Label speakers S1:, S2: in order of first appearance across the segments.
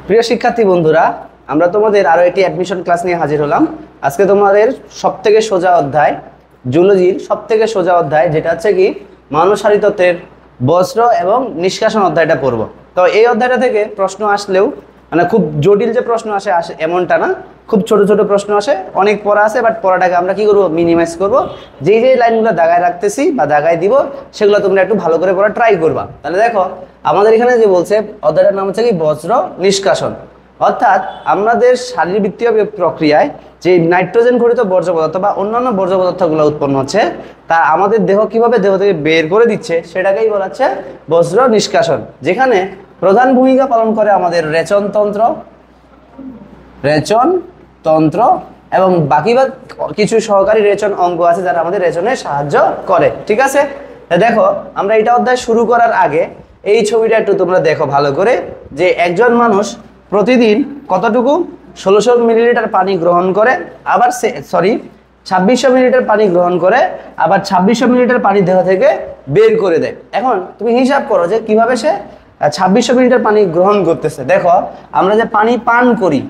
S1: প্রিয় শিক্ষার্থী বন্ধুরা, আমরা তোমাদের আরো একটি অ্যাডমিশন ক্লাস নিয়ে হাজির হলাম। আজকে তোমাদের সবথেকে সোজা অধ্যায়, জুলজির সবথেকে সোজা অধ্যায়, যেটা হচ্ছে কি মানবশারী তত্ত্বের বজ্র এবং নিষ্কাশন অধ্যায়টা পড়ব। তো এই অধ্যায়টা থেকে প্রশ্ন আসলেও মানে খুব জটিল যে প্রশ্ন আসে এমনটা না, খুব ছোট ছোট প্রশ্ন আসে, অনেক পড়া আছে, বাট পড়াটাকে আমরা কি করবো, মিনিমাইজ করব। যেই লাইনগুলো দাগায় রাখতেছি বা দাগায় দিব সেগুলো তোমরা একটু ভালো করে পড়া ট্রাই করবা। তাহলে দেখো আমাদের এখানে যে বলছে অধ্যায়টার নাম হচ্ছে কি বজ্র নিষ্কাশন, অর্থাৎ আমাদের শারীরবৃত্তীয় প্রক্রিয়ায় যে নাইট্রোজেন ঘটিত বর্জ্য পদার্থ বা অন্যান্য বর্জ্য পদার্থগুলো উৎপন্ন হচ্ছে তা আমাদের দেহ কিভাবে দেহ থেকে বের করে দিচ্ছে সেটাকেই বলা হচ্ছে বজ্র নিষ্কাশন, যেখানে প্রধান ভূমিকা পালন করে আমাদের রেচনতন্ত্র এবং বাকি কিছু সহকারী রেচন অঙ্গ আছে যারা আমাদের রেচনে সাহায্য করে। ঠিক আছে, দেখো আমরা এটা অধ্যায় শুরু করার আগে এই ছবিটা একটু তোমরা দেখো ভালো করে, যে একজন মানুষ প্রতিদিন কতটুকু 1600 মিলিলিটার পানি গ্রহণ করে, আবার 2600 মিলিলিটার পানি গ্রহণ করে, আবার 2600 মিলিলিটার পানি দেহ থেকে বের করে দেয়। এখন তুমি হিসাব করো যে কিভাবে সে 2600 মিলিলিটার পানি গ্রহণ করতেছে। দেখো আমরা যে পানি পান করি,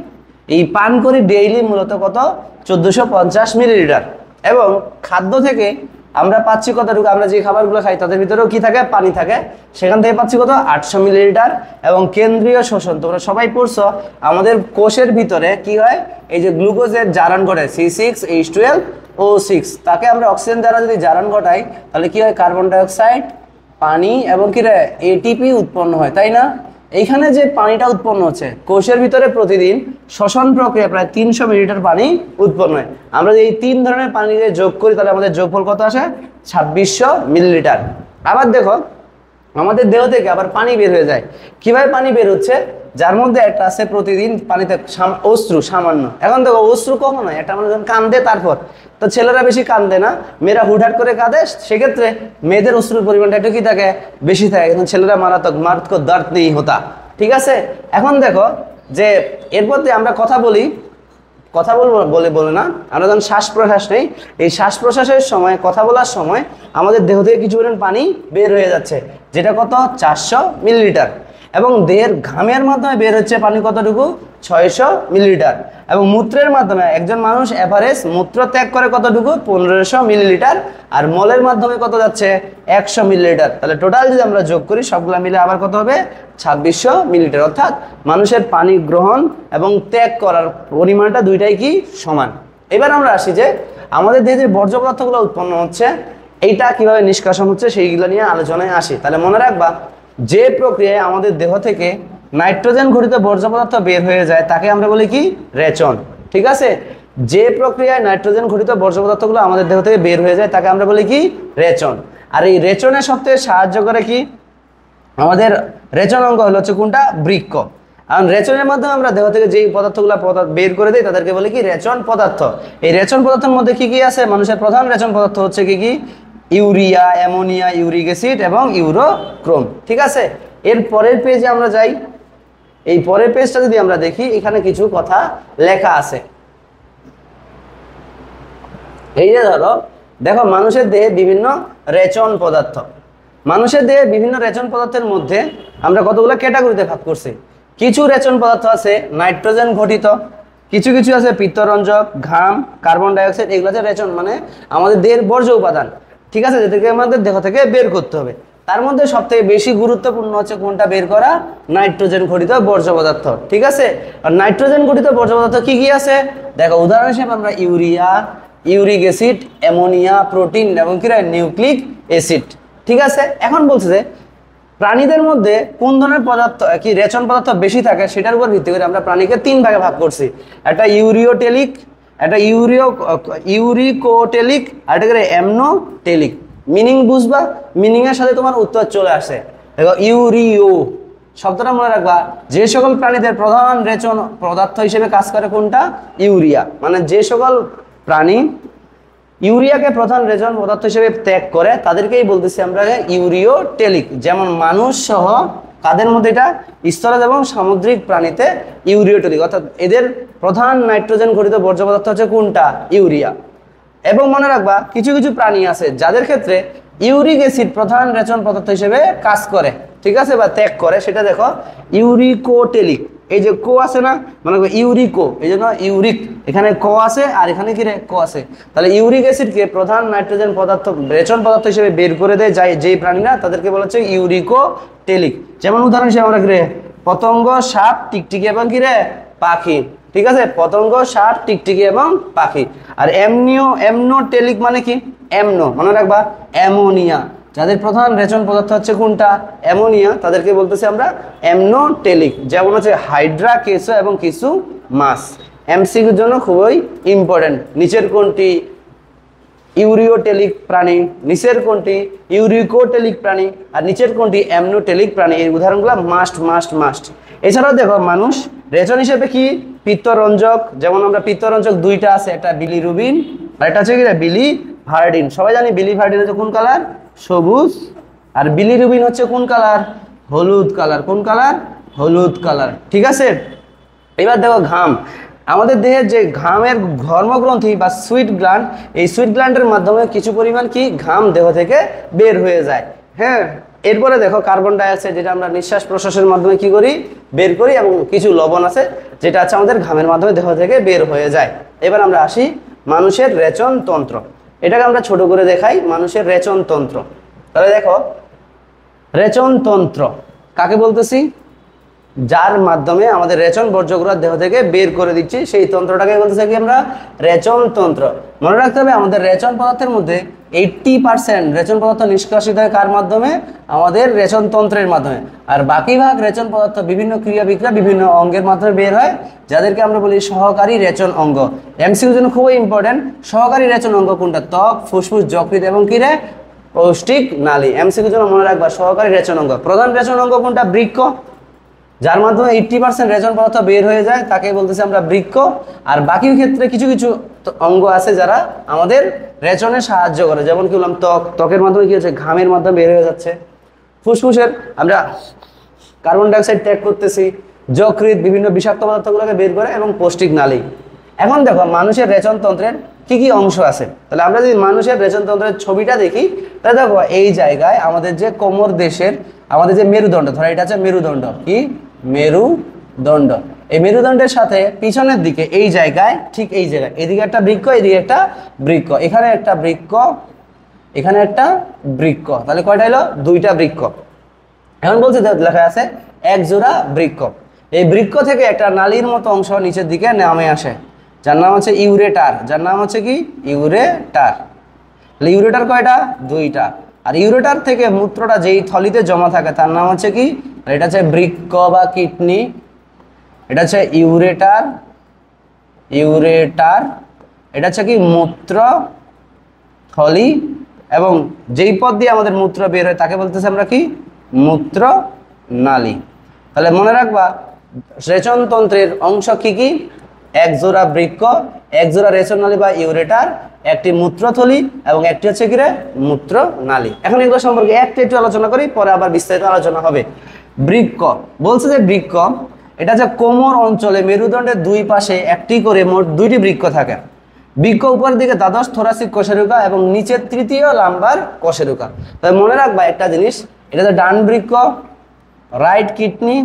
S1: এই পান করি ডেইলি মূলত কত 1450 মিলিলিটার, এবং খাদ্য থেকে আমরা পাচ্ছি কতটুকু, আমরা যে খাবারগুলো খাই তাদের ভিতরেও কি থাকে, পানি থাকে, সেখান থেকে পাচ্ছি কত 800 মিলিলিটার। এবং কেন্দ্রীয় শোষণ তোমরা সবাই পড়ছো, আমাদের কোষের ভিতরে কি হয়, এই যে গ্লুকোজের জারণ ঘটে C6H12O6, তাকে আমরা অক্সিজেন দ্বারা যদি জারণ ঘটাই তাহলে কি হয়, কার্বন ডাইঅক্সাইড, পানি এবং কি এটিপি উৎপন্ন হয়, তাই না? এইখানে যে পানিটা উৎপন্ন হচ্ছে কোষের ভিতরে প্রতিদিন শ্বসন প্রক্রিয়া প্রায় 300 মিলিলিটার পানি উৎপন্ন হয়। আমরা যদি এই 3 ধরনের পানি যোগ করি তাহলে আমাদের যোগফল কত আসে, 2600 মিলিলিটার। আবার দেখো আমাদের দেহ থেকে আবার পানি বের হয়ে যায়। কিভাবে পানি বের হচ্ছে, যার মধ্যে একটা আছে প্রতিদিন পানিতে অশ্রু সামান্য। এখন দেখো অশ্রু কখন হয়, একটা মানুষ যখন কান্দে, তারপর তো ছেলেরা বেশি কান্দে না, মেয়েরা হুটহাট করে কাঁদে, সেক্ষেত্রে মেয়েদের অশ্রুর পরিমাণটা একটু কি থাকে, বেশি থাকে, কিন্তু ছেলেরা মারাত্মক দর্দ নেই হতা। ঠিক আছে, এখন দেখো যে এরপর আমরা কথা বলবো বলে না, আমরা যখন শ্বাস প্রশ্বাস নেই, এই শ্বাস প্রশ্বাসের সময়, কথা বলার সময় আমাদের দেহ থেকে কিছু পরিমাণ পানি বের হয়ে যাচ্ছে, যেটা কত 400 মিলিলিটার, এবং দেহের ঘামের মাধ্যমে বের হচ্ছে পানি কতটুকু 600 মিলিলিটার, এবং মূত্রের মাধ্যমে একজন মানুষ এভারেজ মূত্র ত্যাগ করে কতটুকু 1500 মিলিলিটার, আর মলের মাধ্যমে কত যাচ্ছে 100 মিলিলিটার। তাহলে টোটাল যদি আমরা যোগ করি সবগুলা মিলে আবার কত হবে 2600 মিলিলিটার। অর্থাৎ মানুষের পানি গ্রহণ এবং ত্যাগ করার পরিমাণটা দুইটাই কি সমান। এবার আমরা আসি যে আমাদের দেহে যে বর্জ্য পদার্থগুলো উৎপন্ন হচ্ছে এইটা কিভাবে নিষ্কাশন হচ্ছে সেইগুলো নিয়ে আলোচনায় আসি। তাহলে মনে রাখবা, যে প্রক্রিয়ায় আমাদের দেহ থেকে নাইট্রোজেন ঘটিত বর্জ্য পদার্থ বের হয়ে যায় তাকে আমরা বলি কি, রেচন। ঠিক আছে, যে প্রক্রিয়ায় নাইট্রোজেন ঘটিত বর্জ্য পদার্থগুলো আমাদের দেহ থেকে বের হয়ে যায় তাকে আমরা বলি কি, রেচন। আর এই রেচনের সবথেকে সাহায্য করে কি, আমাদের রেচন অঙ্গ হচ্ছে কোনটা, বৃক্ক। কারণ রেচনের মাধ্যমে আমরা দেহ থেকে যেই পদার্থগুলো বের করে দিই তাদেরকে বলি কি, রেচন পদার্থ। এই রেচন পদার্থের মধ্যে কি কি আছে, মানুষের প্রধান রেচন পদার্থ হচ্ছে কি ইউরিয়া, অ্যামোনিয়া, ইউরিক অ্যাসিড এবং ইউরোক্রোম। ঠিক আছে, এর পরের পেজে আমরা যাই। এই পরের পেজটা যদি আমরা দেখি, এখানে কিছু কথা লেখা আছে। এই যে দেখো মানুষের দেহে বিভিন্ন রেচন পদার্থ, মানুষের দেহে বিভিন্ন রেচন পদার্থের মধ্যে আমরা কতগুলো ক্যাটাগরিতে ভাগ করছি। কিছু রেচন পদার্থ আছে নাইট্রোজেন ঘটিত, কিছু আছে পিত্তরঞ্জক, ঘাম, কার্বন ডাইঅক্সাইড, এগুলো হচ্ছে রেচন, মানে আমাদের দেহের বর্জ্য উপাদান। ঠিক আছে, যেটাকে আমাদের দেহ থেকে বের করতে হবে। তার মধ্যে সবথেকে বেশি গুরুত্বপূর্ণ হচ্ছে কোনটা বের করা, নাইট্রোজেন ঘটিত বর্জ্য পদার্থ। ঠিক আছে, আর নাইট্রোজেন ঘটিত বর্জ্য পদার্থ কি কি আছে দেখো, উদাহরণ হিসেবে আমরা urea, uric acid, ammonia, protein এবং নিউক্লিক অ্যাসিড। ঠিক আছে, এখন বলছে যে প্রাণীদের মধ্যে কোন ধরনের পদার্থ কি রেচন পদার্থ বেশি থাকে সেটার উপর ভিত্তি করে আমরা প্রাণীকে 3 ভাগে ভাগ করছি। একটা ইউরিওটেলিক, একটা ইউরিকোটেলিক, আর একটা অ্যামনোটেলিক। মিনিং বুঝবা, মিনিং এর সাথে তোমার উত্তর চলে আসে। দেখো ইউরিও শব্দটা মনে রাখবা, যে সকল প্রাণীদের প্রধান রেচন পদার্থ হিসেবে কাজ করে কোনটা, ইউরিয়া। মানে যে সকল প্রাণী ইউরিয়াকে প্রধান রেচন পদার্থ হিসেবে ত্যাগ করে তাদেরকেই বলতেছি আমরা ইউরিওটেলিক। যেমন মানুষ সহ কাদের মধ্যে, এটা স্থলজ এবং সামুদ্রিক প্রাণীতে ইউরিওটেলিক, অর্থাৎ এদের প্রধান নাইট্রোজেন ঘটিত বর্জ্য পদার্থ হচ্ছে কোনটা, ইউরিয়া। এবং মনে রাখবা কিছু প্রাণী আছে যাদের ক্ষেত্রে ইউরিক অ্যাসিড প্রধান রেচন পদার্থ হিসেবে কাজ করে, ঠিক আছে, বা ত্যাগ করে, সেটা দেখো ইউরিকোটেলিক। এই যে কো আছে না, মানে ইউরিকো, এই জন্য ইউরিক, এখানে ক আছে আর এখানে কি রে ক আছে। তাহলে ইউরিক অ্যাসিডকে প্রধান নাইট্রোজেন পদার্থ, রেচন পদার্থ হিসেবে বের করে দেয় যায় যেই প্রাণীরা, তাদেরকে বলা হচ্ছে ইউরিকোটেলিক। যেমন উদাহরণ হিসেবে আমরা কি রে, পতঙ্গ, সাপ, টিকটিকি এবং কি রে পাখি। ঠিক আছে, পতঙ্গ, সাপ, টিকটিকি এবং পাখি। আর এমনোটেলিক মানে কি, এমনো মনে রাখবা, অ্যামোনিয়া, যাদের প্রধান রেচন পদার্থ হচ্ছে কোনটা, অ্যামোনিয়া, তাদেরকে বলতেছি আমরা অ্যামনোটেলিক। যেমন হচ্ছে হাইড্রা, কেঁচো এবং কিছু মাছ। এমসিকিউর জন্য খুবই ইম্পর্টেন্ট। নিচের কোনটি ইউরিওটেলিক প্রাণী, নিচের কোনটি ইউরিকোটেলিক প্রাণী, আর নিচের কোনটি অ্যামনোটেলিক প্রাণী, এই উদাহরণগুলো মাস্ট মাস্ট মাস্ট। এছাড়াও দেখো মানুষ রেচন হিসেবে কি পিত্তরঞ্জক, যেমন আমরা পিত্তরঞ্জক দুইটা আছে, একটা বিলিরুবিন আর একটা হচ্ছে কি বিলিভার্ডিন। সবাই জানি বিলিভার্ডিন হচ্ছে কোন কালার, সবুজ, আর বিলিরুবিন হচ্ছে কোন কালার, হলুদ কালার। কোন কালার, হলুদ কালার। ঠিক আছে, এবার দেখো ঘাম, আমাদের দেহের যে ঘামের ধর্মগ্রন্থি বা সুইট গ্ল্যান্ড, এই সুইট গ্ল্যান্ডের মাধ্যমে কিছু পরিমাণ কি ঘাম দেহ থেকে বের হয়ে যায়। হ্যাঁ, এরপরে দেখো কার্বন ডাইঅক্সাইড, যেটা আমরা নিঃশ্বাস প্রশ্বাসের মাধ্যমে কি করি, বের করি, এবং কিছু লবণ আছে যেটা আছে আমাদের ঘামের মাধ্যমে দেহ থেকে বের হয়ে যায়। এবার আমরা আসি মানুষের রেচন তন্ত্র, এটাকে আমরা ছোট করে দেখাই, মানুষের রেচন তন্ত্র। তাহলে দেখো রেচন তন্ত্র কাকে বলতেছি, যার মাধ্যমে আমাদের রেচন বর্জ্যগুলো দেহ থেকে বের করে দিচ্ছি, সেই তন্ত্রটাকে বলতেছি কি আমরা রেচন তন্ত্র। মনে রাখতে হবে আমাদের রেচন পদার্থের মধ্যে 80% রেচন পদার্থ নিষ্কাশিত হয় কার মাধ্যমে, আমাদের রেচন তন্ত্রের মাধ্যমে। আর বাকি ভাগ রেচন পদার্থ বিভিন্ন ক্রিয়া বিক্রিয়া বিভিন্ন অঙ্গের মাধ্যমে বের হয়, যাদেরকে আমরা বলি সহকারী রেচন অঙ্গ। এমসিকিউর জন্য খুবই ইম্পর্টেন্ট, সহকারী রেচন অঙ্গ কোনটা, ত্বক, ফুসফুস, যকৃৎ এবং কি রে পৌষ্টিক নালী। এমসিকিউর জন্য মনে রাখবা সহকারী রেচন অঙ্গ। প্রধান রেচন অঙ্গ কোনটা, বৃক্ক, যার মাধ্যমে 80% রেচন পদার্থ বের হয়ে যায়, তাকে বলতেছি আমরা বৃক্ক। আর বাকি ক্ষেত্রে কিছু কিছু অঙ্গ আছে যারা আমাদের রেচনে সাহায্য করে, যেমন কি বললাম ত্বক, ত্বকের মাধ্যমে কি হচ্ছে, ঘামের মাধ্যমে বের হয়ে যাচ্ছে। ফুসফুসের আমরা কার্বন ডাইঅক্সাইড ত্যাগ করতেছি, যকৃৎ বিভিন্ন বিষাক্ত পদার্থগুলোকে বের করে, এবং পৌষ্টিক নালী। এখন দেখো মানুষের রেচন তন্ত্রের কি কি অংশ আছে। তাহলে আমরা যদি মানুষের রেচন তন্ত্রের ছবিটা দেখি, তাহলে দেখো এই জায়গায় আমাদের যে কোমর দেশের আমাদের যে মেরুদণ্ড, ধরো এটা হচ্ছে মেরুদণ্ড, কি মেরুদণ্ড, এই মেরুদণ্ডের সাথে পিছনের দিকে এই জায়গায়, ঠিক এই জায়গায় এদিকে একটা বৃক্ক, এদিকে একটা বৃক্ক, এখানে একটা বৃক্ক, এখানে একটা বৃক্ক, তাহলে কয়টা হলো, দুইটা বৃক্ক। এখন বলছে লেখা আছে এক জোড়া বৃক্ক। এই বৃক্ক থেকে একটা নালীর মতো অংশ নিচের দিকে নামে আসে, যার নাম হচ্ছে ইউরেটার, যার নাম হচ্ছে কি ইউরেটার। ইউরেটার কয়টা, দুইটা। আর ইউরেটার থেকে মূত্রটা যেই থলিতে জমা থাকে তার নাম হচ্ছে কি, এটা হচ্ছে বৃক্ক বা কিডনি, এটা হচ্ছে ইউরেটার, ইউরেটার, এটা হচ্ছে কি মূত্র থলি, এবং যেই পথ দিয়ে আমাদের মূত্র বের হয় তাকে বলতেছি আমরা কি মূত্র নালী। তাহলে মনে রাখবা রেচনতন্ত্রের অংশ কি কি, এক জোড়া বৃক্ক, এক জোড়া রেচন নালী বা ইউরেটার, একটি মূত্রথলি এবং একটি হচ্ছে কি রে মূত্র নালী। এখন এগুলো সম্পর্কে একটু আলোচনা করি, পরে আবার বিস্তারিত আলোচনা হবে। বৃক্ক বলছে যে বৃক্ক এটা যে কোমর অঞ্চলে মেরুদণ্ডের দুই পাশে একটি করে মোট দুইটি বৃক্ক থাকে। বৃক্ক উপরের দিকে দ্বাদশ থোরাসিক কোষেরুকা এবং নিচের তৃতীয় লাম্বার কোষেরুকা। তবে মনে রাখবা একটা জিনিস, এটা যে ডান বৃক্ক, রাইট কিডনি,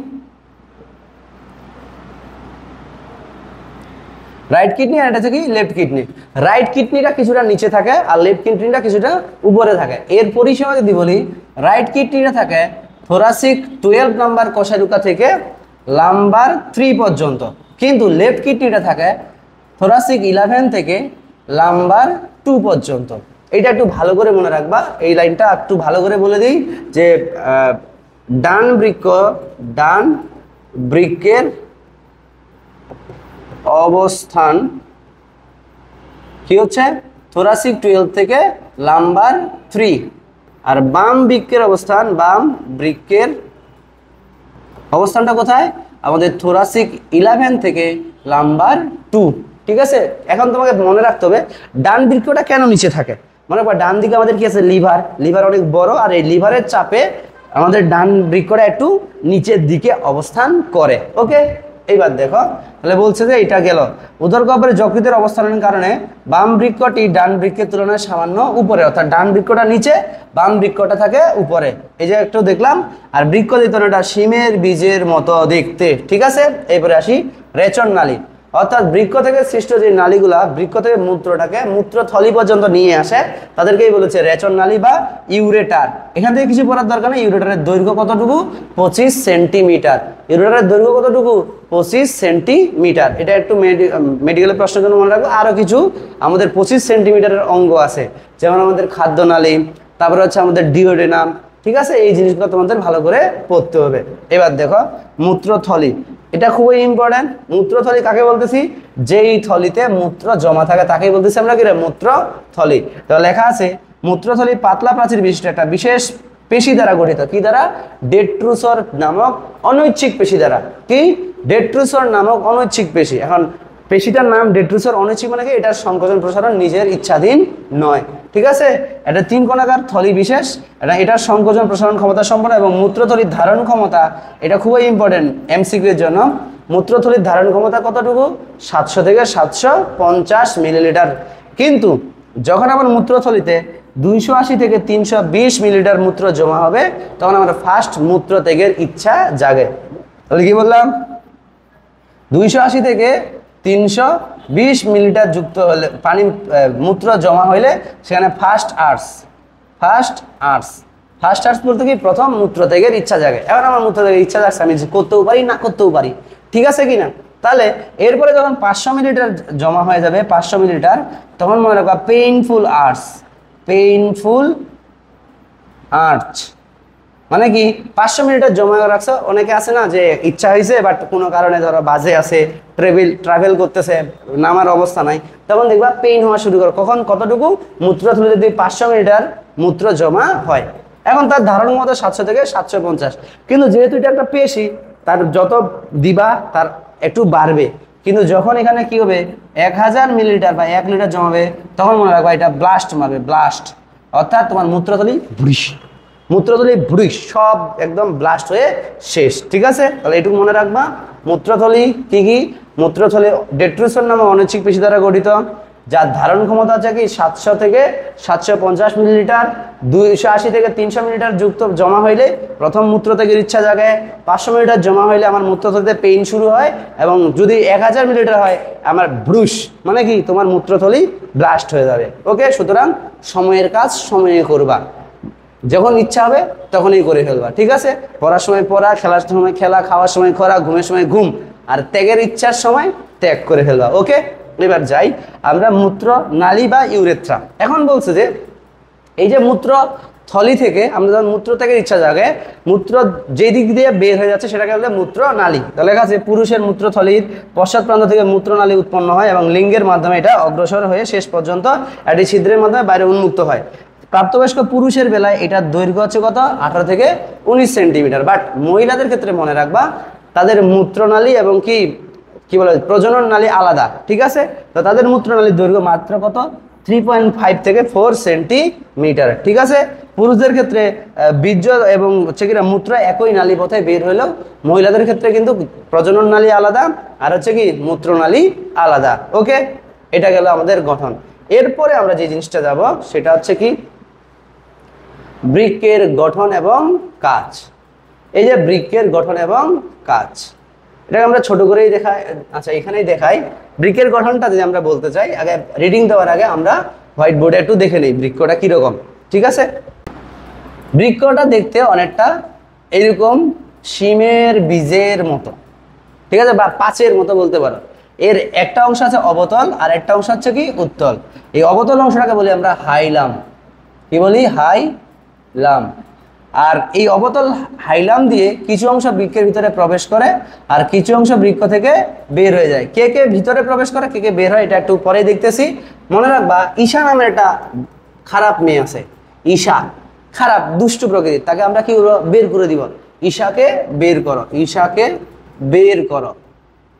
S1: রাইট কিডনি, আর এটা হচ্ছে কি লেফট কিডনি। রাইট কিডনিটা কিছুটা নিচে থাকে আর লেফট কিডনিটা কিছুটা উপরে থাকে। এর পরিসীমা যদি বলি, রাইট কিডনিটা থাকে থোরাসিক 12 নাম্বার কোষেরুকা থেকে লাম্বার 3 পর্যন্ত, কিন্তু লেফট কিডনিটা থাকে থোরাসিক 11 থেকে লাম্বার 2 পর্যন্ত। এটা একটু ভালো করে মনে রাখবা, এই লাইনটা একটু ভালো করে বলে দিই যে ডান বৃক্কের অবস্থান কি হচ্ছে থোরাসিক 12 থেকে লাম্বার 3, আর বাম বৃক্কের অবস্থান, বাম বৃক্কের অবস্থানটা কোথায়, আমাদের থোরাসিক 11 থেকে লাম্বার 2। ঠিক আছে, এখন তোমাকে মনে রাখতে হবে ডান বৃক্কটা কেন নিচে থাকে। মনে রাখবা ডান দিকে আমাদের কি আছে, লিভার অনেক বড়, আর এই লিভারের চাপে আমাদের ডান বৃক্কটা একটু নিচের দিকে অবস্থান করে। ওকে, এইবার দেখো তাহলে বলছে যে এটা গেল উদরগহ্বরের যকৃতের অবস্থানের কারণে বাম বৃক্কটি ডান বৃক্কের তুলনায় সামান্য উপরে, অর্থাৎ ডান বৃক্কটা নিচে, বাম বৃক্কটা থাকে উপরে, এই যে একটু দেখলাম। আর বৃক্ক দ্বিতনটা শিমের বীজের মতো দেখতে, ঠিক আছে। এরপরে আসি রেচন নালী, অর্থাৎ বৃক্ক থেকে সৃষ্ট যে নালীগুলা বৃক্ক থেকে মূত্রটাকে মূত্রথলি পর্যন্ত নিয়ে আসে তাদেরকেই বলেছে রেচন নালী বা ইউরেটার। এখান থেকে কিছু পড়ার দরকার নেই। ইউরেটারের দৈর্ঘ্য কতটুকু? 25 সেন্টিমিটার। ইউরেটারের দৈর্ঘ্য কতটুকু? 25 সেন্টিমিটার। এটা একটু মেডিকেলের প্রশ্নের জন্য মনে রাখবো। আরও কিছু আমাদের 25 সেন্টিমিটারের অঙ্গ আছে, যেমন আমাদের খাদ্যনালী, তারপরে হচ্ছে আমাদের ডিওডেনাম, ঠিক আছে। এই জিনিসগুলো তোমাদের ভালো করে পড়তে হবে। এবার দেখো মূত্রথলি, এটা খুবই ইম্পর্টেন্ট। মূত্রথলি কাকে বলতেছি? যেই থলিতে মূত্র জমা থাকে তাকেই বলতেছি আমরা কি রে? মূত্রথলি। তো লেখা আছে মূত্রথলি পাতলা প্রাচীর বিশিষ্ট একটা বিশেষ পেশি দ্বারা গঠিত। কি দ্বারা? ডেট্রুসর নামক অনৈচ্ছিক পেশি দ্বারা। কি? ডেট্রুসর নামক অনৈচ্ছিক পেশি। এখন পেশিটার নাম ডেট্রুসর, অনৈচ্ছিক মানে কি? এটার সংকোচন প্রসারণ নিজের ইচ্ছাধীন নয়, ঠিক আছে। এটা 3 কোণাকার থলি বিশেষ, এটার সংকোচন প্রসারণ ক্ষমতা সম্পন্ন এবং মূত্রথলির ধারণ ক্ষমতা, এটা খুবই ইম্পর্টেন্ট এমসিকিউ এর জন্য। মূত্রথলির ধারণ ক্ষমতা কতটুকু? 700 থেকে 750 মিলিলিটার। কিন্তু যখন আমার মূত্রথলিতে 280 থেকে 320 মিলিলিটার মূত্র জমা হবে তখন আমার ফার্স্ট মূত্র ত্যাগের ইচ্ছা জাগে। তাহলে কি বললাম? 280 থেকে 320 মিলিলিটার যুক্ত হলে পানি মূত্র জমা হইলে সেখানে ফার্স্ট আর্টস বলতে কি? প্রথম মূত্র ত্যাগের ইচ্ছা জাগে। এবার আমার মূত্র ত্যাগের ইচ্ছা জাগছে, আমি করতেও পারি না করতেও পারি, ঠিক আছে কি না? তাহলে এরপরে যখন 500 মিলিলিটার জমা হয়ে যাবে, 500 মিলিলিটার, তখন মনে রাখবা পেইনফুল আর্চ মানে কি? 500 মিলিলিটার জমা রাখছো। অনেকে আছে না যে ইচ্ছা হয়েছে বাট কোনো কারণে ধরো বাজে আছে, ট্রাভেল করতেছে, নামার অবস্থা নাই, তখন দেখবা পেইন হওয়া শুরু করে। কখন? কতটুকু? মূত্রথলিতে যদি 500 মিলিলিটার মূত্র জমা হয়। এখন তার ধারণ ক্ষমতা 700 থেকে 750, কিন্তু যেহেতু এটা একটা পেশি, তার যত দিবা তার একটু বাড়বে। কিন্তু যখন এখানে কি হবে 1000 মিলিলিটার বা 1 লিটার জমাবে তখন মনে রাখবা এটা ব্লাস্ট মারবে, ব্লাস্ট, অর্থাৎ তোমার মূত্রথলি সব একদম ব্লাস্ট হয়ে শেষ, ঠিক আছে। তাহলে এটুকু মনে রাখবা। মূত্রথলি কি কি? মূত্রথলি ডেট্রুসর নামক অনৈচ্ছিক পেশি দ্বারা গঠিত, যার ধারণ ক্ষমতা আছে কি 700 থেকে 750 মিলিলিটার। 280 থেকে 300 মিলিলিটার যুক্ত জমা হইলে প্রথম মূত্র ত্যাগের ইচ্ছা জাগে। 500 মিলিলিটার জমা হইলে আমার মূত্রথলিতে পেইন শুরু হয়, এবং যদি 1000 মিলিলিটার হয় আমার ব্রুশ মানে কি? তোমার মূত্রথলি ব্লাস্ট হয়ে যাবে। ওকে, সুতরাং সময়ের কাজ সময়ে করবা, যখন ইচ্ছা হবে তখনই করে ফেলবা, ঠিক আছে। পড়ার সময় পড়া, খেলার সময় খেলা, খাওয়ার সময় খরা, ঘুমের সময় ঘুম, আর ত্যাগের ইচ্ছার সময় ত্যাগ করে ফেলবা। ওকে, এবার যাই আমরা মূত্র নালী বা ইউরেথ্রা। এখন বলছে যে এই যে মূত্র থলি থেকে আমরা যখন মূত্র ত্যাগের ইচ্ছা জাগে, মূত্র যে দিক দিয়ে বের হয়ে যাচ্ছে সেটাকে বলে মূত্র নালী। তাহলে লেখা আছে পুরুষের মূত্রথলির পশ্চাৎ প্রান্ত থেকে মূত্রনালী উৎপন্ন হয় এবং লিঙ্গের মাধ্যমে এটা অগ্রসর হয়ে শেষ পর্যন্ত একটি ছিদ্রের মাধ্যমে বাইরে উন্মুক্ত হয়। প্রাপ্তবয়স্ক পুরুষের বেলায় এটার দৈর্ঘ্য হচ্ছে কত? 18 থেকে 19 সেন্টিমিটার। বাট মহিলাদের ক্ষেত্রে মনে রাখবা তাদের মূত্রনালী এবং কি বলে প্রজনন নালী আলাদা, ঠিক আছে। তো তাদের মূত্রনালীর দৈর্ঘ্য মাত্র কত? 3.5 থেকে 4 সেন্টিমিটার, ঠিক আছে। পুরুষদের ক্ষেত্রে বীর্য এবং হচ্ছে কি মূত্র একই নালী পথে বের হলেও মহিলাদের ক্ষেত্রে কিন্তু প্রজনন নালী আলাদা আর হচ্ছে কি মূত্রনালী আলাদা। ওকে, এটা গেল আমাদের গঠন। এরপরে আমরা যে জিনিসটা যাব সেটা হচ্ছে কি বৃক্কের গঠন এবং কাজ। এই যে বৃক্কের গঠন এবং কাজ, এটাকে আমরা ছোট করেই দেখাই। আচ্ছা, এখানেই দেখাই বৃক্কের গঠনটা। যদি আমরা বলতে চাই, আগে রিডিং দেওয়ার আগে আমরা হোয়াইট বোর্ডে একটু দেখে নিই বৃক্কটা কিরকম, ঠিক আছে। বৃক্কটা দেখতে অনেকটা এরকম শিমের বীজের মতো, ঠিক আছে, বা পাঁচের মতো বলতে পারো। এর একটা অংশ আছে অবতল আর একটা অংশ হচ্ছে কি উত্তল। এই অবতল অংশটাকে বলি আমরা হাইলাম। কি বলি? হাইলাম। আর এই অবতল হাইলাম দিয়ে কিছু অংশ বৃক্কের ভিতরে প্রবেশ করে আর কিছু অংশ বৃক্ক থেকে বের হয়ে যায়। কে কে ভিতরে প্রবেশ করে, কে কে বের হয়, এটা একটু পরে দেখতেছি। মনে রাখবা ঈশা নামের একটা খারাপ মেয়ে আছে। ঈশা খারাপ, দুষ্টু প্রকৃতির, তাকে আমরা কি বের করে দিব? ঈশাকে বের করো, ঈশাকে বের করো।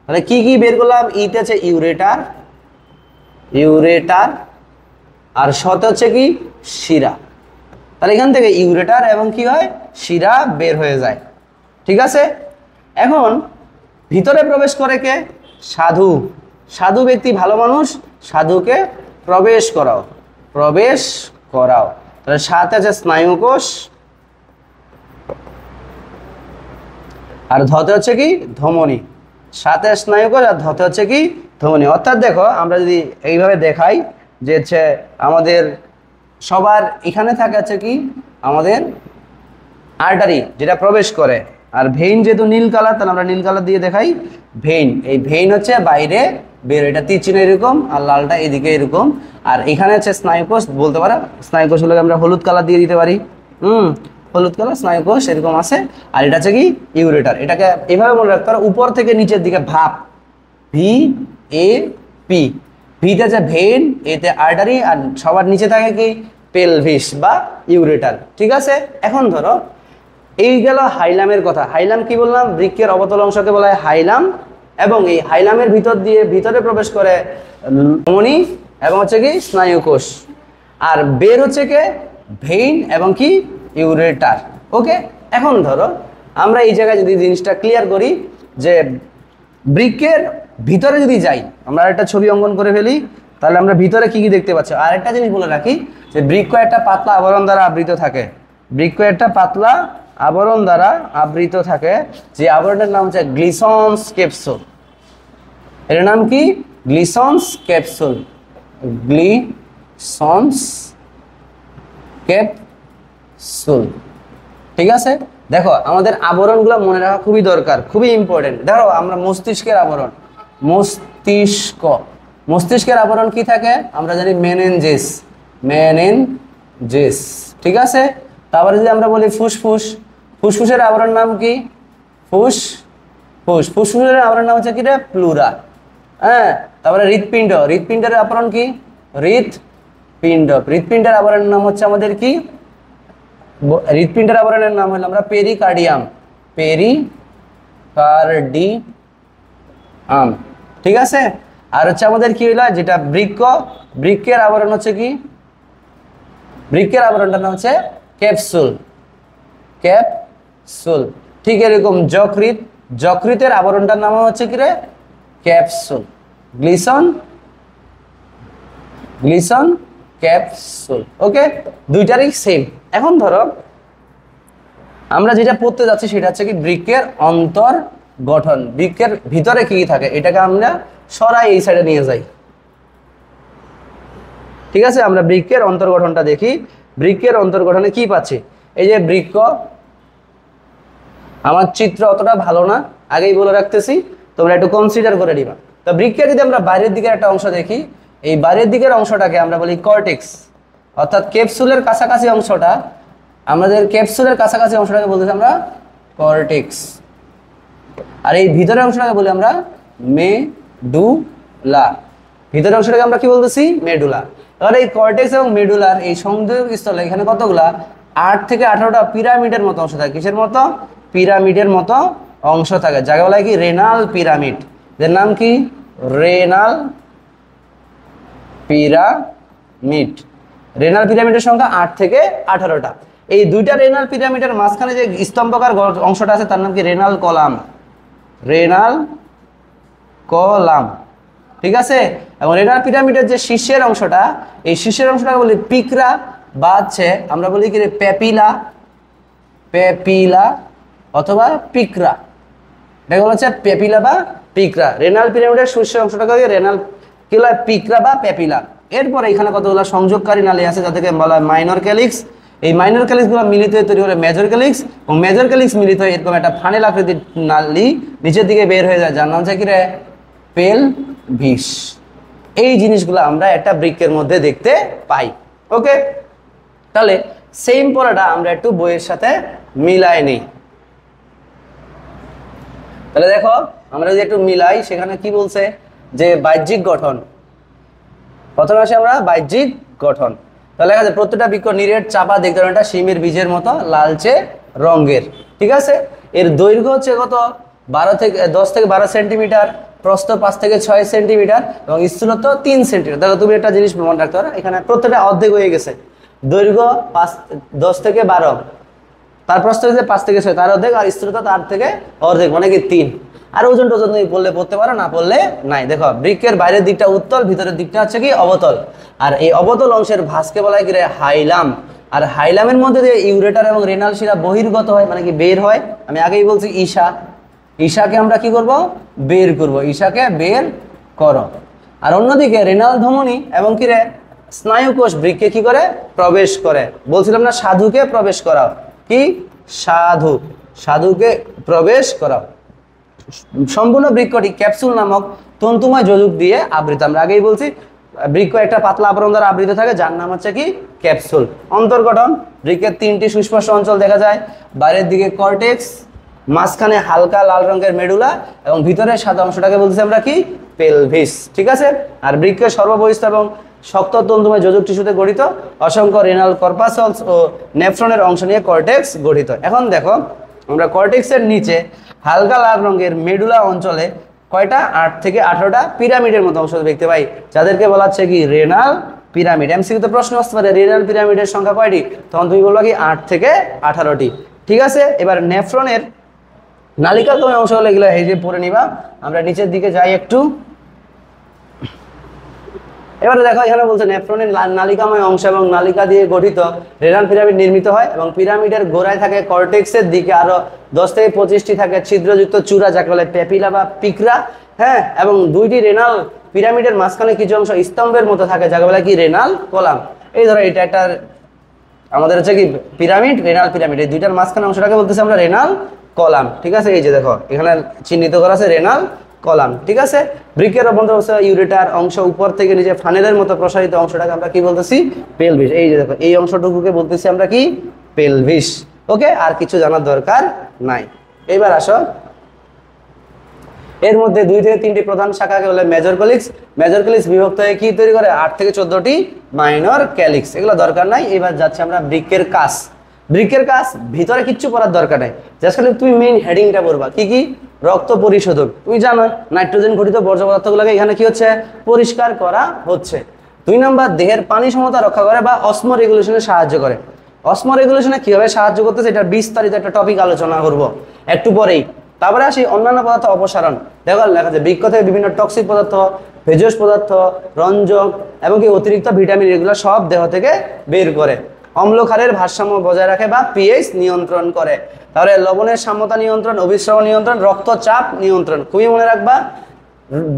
S1: তাহলে কি কি বের করলাম? ইতে হচ্ছে ইউরেটার আর শত হচ্ছে কি শিরা। তাহলে এখান থেকে ইউরেটার এবং কি হয় শিরা বের হয়ে যায়, ঠিক আছে। এখন ভিতরে প্রবেশ করে কে? সাধু। সাধু ব্যক্তি, ভালো মানুষ, সাধুকে প্রবেশ করাও, প্রবেশ করাও। তাহলে সাথে আছে স্নায়ুকোষ, আর ধতে হচ্ছে কি? ধমনী। সাথে স্নায়ুকোষ আর ধতে হচ্ছে কি? ধমনী। অর্থাৎ দেখো আমরা যদি এইভাবে দেখাই যে হচ্ছে আমাদের সবার এখানে থাকে হচ্ছে কি? আমাদের আর্টারি যেটা প্রবেশ করে, আর ভেইন যেহেতু নীল কালার, তাহলে আমরা নীল কালার দিয়ে দেখাই ভেইন। এই ভেইন হচ্ছে বাইরে বের, এটা তীর চিহ্ন এরকম, আর লালটা এদিকে এরকম। আর এখানে হচ্ছে স্নায়ুকোষ বলতে পারো, স্নায়ুকোষগুলোকে আমরা হলুদ কালার দিয়ে দিতে পারি। হলুদ কালার স্নায়ুকোষ এরকম আছে। আর এটা হচ্ছে কি? ইউরেটার। এটাকে এভাবে মনে রাখতে পারো, উপর থেকে নিচের দিকে ভাপ, ভি এ পি। ভিতে আছে ভেইন, এতে আর্টারি, আর সবার নিচে থাকে কি? পেলভিস বা ইউরেটার। ঠিক আছে, এখন ধরো এই গেল হাইলামের কথা। হাইলাম কি বললাম? বৃক্কের অবতল অংশকে বলা হয় হাইলাম, এবং এই হাইলামের ভিতর দিয়ে ভিতরে প্রবেশ করে ধমনী এবং হচ্ছে কি? স্নায়ুকোষ। আর বের হচ্ছে কে? ভেইন এবং কি? ইউরেটার। ওকে, এখন ধরো আমরা এই জায়গায় যদি জিনিসটা ক্লিয়ার করি যে বৃক্কের ভিতরে যদি যাই, আমরা একটা ছবি অঙ্কন করে ফেলি, তাহলে আমরা ভিতরে কি কি দেখতে পাচ্ছি। আর একটা জিনিস বলে রাখি যে বৃক্ক একটা পাতলা আবরণ দ্বারা আবৃত থাকে। বৃক্ক একটা পাতলা আবরণ দ্বারা আবৃত থাকে, যে আবরণের নাম হচ্ছে গ্লিসন্স ক্যাপসুল। এর নাম কি? Glisson's capsule. Glisson's capsule. ঠিক আছে, দেখো আমাদের আবরণগুলো মনে রাখা খুবই দরকার, খুবই ইম্পর্টেন্ট। ধরো আমরা মস্তিষ্কের আবরণ, মস্তিষ্ক, মস্তিষ্কের আবরণ কি থাকে? আমরা জানি মেনেনজেস, মেনেনজেস। ঠিক আছে, তারপরে যদি আমরা বলি ফুসফুস, ফুসফুসের আবরণ নাম কি? ফুসফুস। ফুসফুসের আবরণ নাম হচ্ছে কি রে? প্লুরা। হ্যাঁ, তারপরে হৃৎপিণ্ড, হৃৎপিণ্ডের আবরণ কি? হৃৎপিণ্ড। হৃৎপিণ্ডের আবরণের নাম হচ্ছে আমাদের কি? হৃৎপিণ্ডের আবরণের নাম হলো আমরা পেরিকার্ডিয়াম, পেরিকার্ডিয়াম। ঠিক আছে, আর হচ্ছে আমাদের কি হইলো? যেটা বৃক্ক, বৃক্কের আবরণ হচ্ছে কি? বৃক্কের আবরণটার নাম হচ্ছে ক্যাপসুল, ক্যাপসুল। ঠিক এরকম যকৃৎ, যকৃতের আবরণটার নাম হচ্ছে কি রে? Capsule. Glisson, Glisson capsule. Okay, দুইটারই সেম। এখন ধরো আমরা যেটা পড়তে যাচ্ছি সেটা হচ্ছে কি? বৃক্কের অন্তর গঠন। বৃক্কের ভিতরে কি কি থাকে এটাকে আমরা সরাই এই সাইডে নিয়ে যাই। ঠিক আছে, আমরা বৃক্কের অন্তর্গঠনটা দেখি। বৃক্কের অন্তর্গঠনে কি পাচ্ছি? এই যে বৃক্ক, আমার চিত্র অতটা ভালো না, আগেই বলে রাখতেছি, তোমরা একটু কনসিডার করে নিবা। তো বৃক্কের যদি আমরা বাইরের দিকের একটা অংশ দেখি, এই বাইরের দিকের অংশটাকে আমরা বলি কর্টেক্স, অর্থাৎ ক্যাপসুলের কাছাকাছি অংশটা, আমাদের ক্যাপসুলের কাছাকাছি অংশটাকে বলতেছি আমরা কর্টেক্স। আর এই ভিতরের অংশটাকে বলি আমরা মেডুলা। ভিতরের অংশটাকে আমরা কি বলতেছি? মেডুলা। এবার এই কর্টেক্স এবং মেডুলার এই সংযোগ স্থলে এখানে কতগুলা? 8 থেকে 18টা পিরামিডের মতো অংশ থাকে। কিসের মতো? পিরামিডের মতো অংশ থাকে, যাকে বলা হয় কি? Renal pyramid. এর নাম কি? Renal pyramid. রেনাল পিরামিডের সংখ্যা 8 থেকে 18টা। এই দুইটা রেনাল পিরামিডের মাঝখানে যে স্তম্ভকার অংশটা আছে তার নাম কি? Renal column, renal column. ঠিক আছে, এবং রেনাল পিরামিডের যে শীর্ষের অংশটা, এই শীর্ষের অংশটাকে বলি পিকরা, বা হচ্ছে আমরা বলি কি? প্যাপিলা, প্যাপিলা অথবা পিকরা। এটা হচ্ছে প্যাপিলা বা পিকরা। রেনাল পিরামিডের শীর্ষের অংশটাকে রেনাল কি বলা হয়? পিকরা বা প্যাপিলা। এরপরে এখানে কতগুলো সংযোগকারী নালী আছে যাদেরকে বলা হয় মাইনর ক্যালিক্স। এই মাইনর ক্যালিক্সগুলো মিলিত হয়ে তৈরি হলে মেজর ক্যালিক্স, এবং মেজর ক্যালিক্স মিলিত হয়ে এরকম একটা ফানেল আকৃতির নালী নিচের দিকে বের হয়ে যায়, যার নাম হচ্ছে কি রে? পেলভিস। এই জিনিসগুলো আমরা একটা বৃক্কের মধ্যে দেখতে পাই। ওকে, তাহলে সেম পড়াটা আমরা একটু বইয়ের সাথে মিলাই নিই। তাহলে দেখো আমরা যদি একটু মিলাই, সেখানে কি বলছে? যে বাহ্যিক গঠন। প্রথমে আসে আমরা বাহ্যিক গঠন। তাহলে লেখা আছে প্রত্যেকটা বৃক্ক নিরেট চাপা দেখতে পারেন একটা শিমের বীজের মতো লালচে রঙের। ঠিক আছে, এর দৈর্ঘ্য হচ্ছে কত? 10 থেকে 12 সেন্টিমিটার, প্রস্থ 5 থেকে 6 সেন্টিমিটার, এবং স্থূলত্ব 3 সেন্টিমিটার। দেখো তুমি একটা জিনিস মনে রাখতে পারো, এখানে প্রত্যেকটা অর্ধেক হয়ে গেছে। দৈর্ঘ্য 10 থেকে 12, তার প্রস্থ হচ্ছে 5 থেকে 6, তার অর্ধেক, আর স্থূলতা তার থেকে অর্ধেক, মানে কি 3। আর ওজন টোজন তুমি পড়লে পড়তে পারো, না পড়লে নাই। দেখো বৃক্কের বাইরের দিকটা উত্তল, ভিতরের দিকটা হচ্ছে কি অবতল। আর এই অবতল অংশের ভাঁজকে বলা হয় কি রে হাইলাম। আর হাইলামের মধ্যে দিয়ে ইউরেটার এবং রেনাল শিরা বহির্গত হয়, মানে কি বের হয়। আমি আগেই বলছি ঈশা, ঈশাকে আমরা কি করব, বের করব, ঈশাকে বের করো। আর অন্যদিকে রেনাল ধমনী এবং কি রে স্নায়ুকোষ বৃক্কে কি করে, প্রবেশ করে। বলছিলাম না সাধুকে প্রবেশ করাও, কি সাধু, সাধুকে প্রবেশ করাও। সম্পূর্ণ বৃক্কটি ক্যাপসুল নামক তন্তুময় যোজক দিয়ে আবৃত। আমরা আগেই বলছি বৃক্ক একটা পাতলা আবরণ দ্বারা আবৃত থাকে, যার নাম হচ্ছে কি ক্যাপসুল। অন্তর্গঠন, বৃক্কের 3টি সুস্পষ্ট অঞ্চল দেখা যায়। বাইরের দিকে কর্টেক্স, মাঝখানে হালকা লাল রঙের মেডুলা এবং ভিতরের সাদা অংশটাকে বলতেছি আমরা কি পেলভিস। ঠিক আছে। আর বৃক্কের সর্ববহিস্থ এবং শক্ত তন্তুময় যোজক টিস্যুতে গঠিত অসংখ্য রেনাল কর্পাসলস ও নেফ্রনের অংশ নিয়ে কর্টেক্স গঠিত। এখন দেখো আমরা কর্টেক্সের নিচে হালকা লাল রঙের মেডুলা অঞ্চলে কয়টা 8 থেকে 18টা পিরামিডের মতো অংশ দেখতে পাই, যাদেরকে বলা হচ্ছে কি রেনাল পিরামিড। এমসিকিউতে প্রশ্ন আসতে পারে রেনাল পিরামিডের সংখ্যা কয়টি, তখন তুমি বলবা কি 8 থেকে 18টি। ঠিক আছে। এবার নেফ্রনের নালিকাময় অংশ হলো এগুলো এই যে পড়ে নিবা। আমরা নিচের দিকে যাই একটু। এবারে দেখো এখানে বলছে নেফ্রনের নালিকাময় অংশ এবং নালিকা দিয়ে গঠিত রেনাল পিরামিড নির্মিত হয় এবং পিরামিডের গোড়ায় থাকে কর্টেক্সের দিকে আরো 10 থেকে 25টি থাকে ছিদ্রযুক্ত চূড়া, যাকে বলে পেপিলা বা পিকরা। হ্যাঁ, এবং 2টি রেনাল পিরামিডের মাঝখানে কিছু অংশ স্তম্ভের মতো থাকে, যাকে বলে কি রেনাল কলাম। এই ধরো এটা একটা আমাদের হচ্ছে কি পিরামিড, রেনাল পিরামিড, এই দুইটার মাঝখানে অংশটাকে বলতেছি আমরা রেনাল কলাম। ঠিক আছে। এই যে দেখো এখানে চিহ্নিত করা আছে রেনাল কলাম। ঠিক আছে। বৃক্কের অভ্যন্তর অংশ ইউরেটার অংশ উপর থেকে নিচে ফানেলের মতো প্রসারিত অংশটাকে আমরা কি বলতেছি পেলভিস। এই যে দেখো এই অংশটুকুকে বলতেছি আমরা কি পেলভিস। ওকে, আর কিছু জানার দরকার নাই। এবার আসো, এর মধ্যে 2 থেকে 3টি প্রধান শাখাকে বলে মেজর ক্যালিক্স। মেজর ক্যালিক্স বিভক্ত হয়ে কি তৈরি করে 8 থেকে 14টি মাইনর ক্যালিক্স। এগুলো দরকার নাই। এবার যাচ্ছে আমরা বৃক্কের কাজ। বৃক্কের কাজ ভিতরে কিচ্ছু পড়ার দরকার নাই, জাস্ট খালি তুমি মেইন হেডিংটা পড়বা। কি কি, রক্ত পরিশোধক। তুমি জানো নাইট্রোজেন ঘটিত বর্জ্য পদার্থগুলোকে এখানে কি হচ্ছে পরিষ্কার করা হচ্ছে। 2 নম্বর দেহের পানি সমতা রক্ষা করে বা অসমো রেগুলেশনে সাহায্য করে। অসমো রেগুলেশনে কিভাবে সাহায্য করতেছে এটা বিস্তারিত একটা টপিক আলোচনা করব একটু পরেই। তারপরে আসি অন্যান্য পদার্থ অপসারণ। দেখো লেখা আছে বৃক্ক থেকে বিভিন্ন টক্সিক পদার্থ, ভেষজ পদার্থ, রঞ্জক এবং কি অতিরিক্ত ভিটামিন এগুলো সব দেহ থেকে বের করে। অম্লক্ষারের ভারসাম্য বজায় রাখে বা পিএইচ নিয়ন্ত্রণ করে। তাহলে লবণের সাম্যতা নিয়ন্ত্রণ, অভিস্রাব নিয়ন্ত্রণ, রক্তচাপ নিয়ন্ত্রণ। খুবই মনে রাখবা,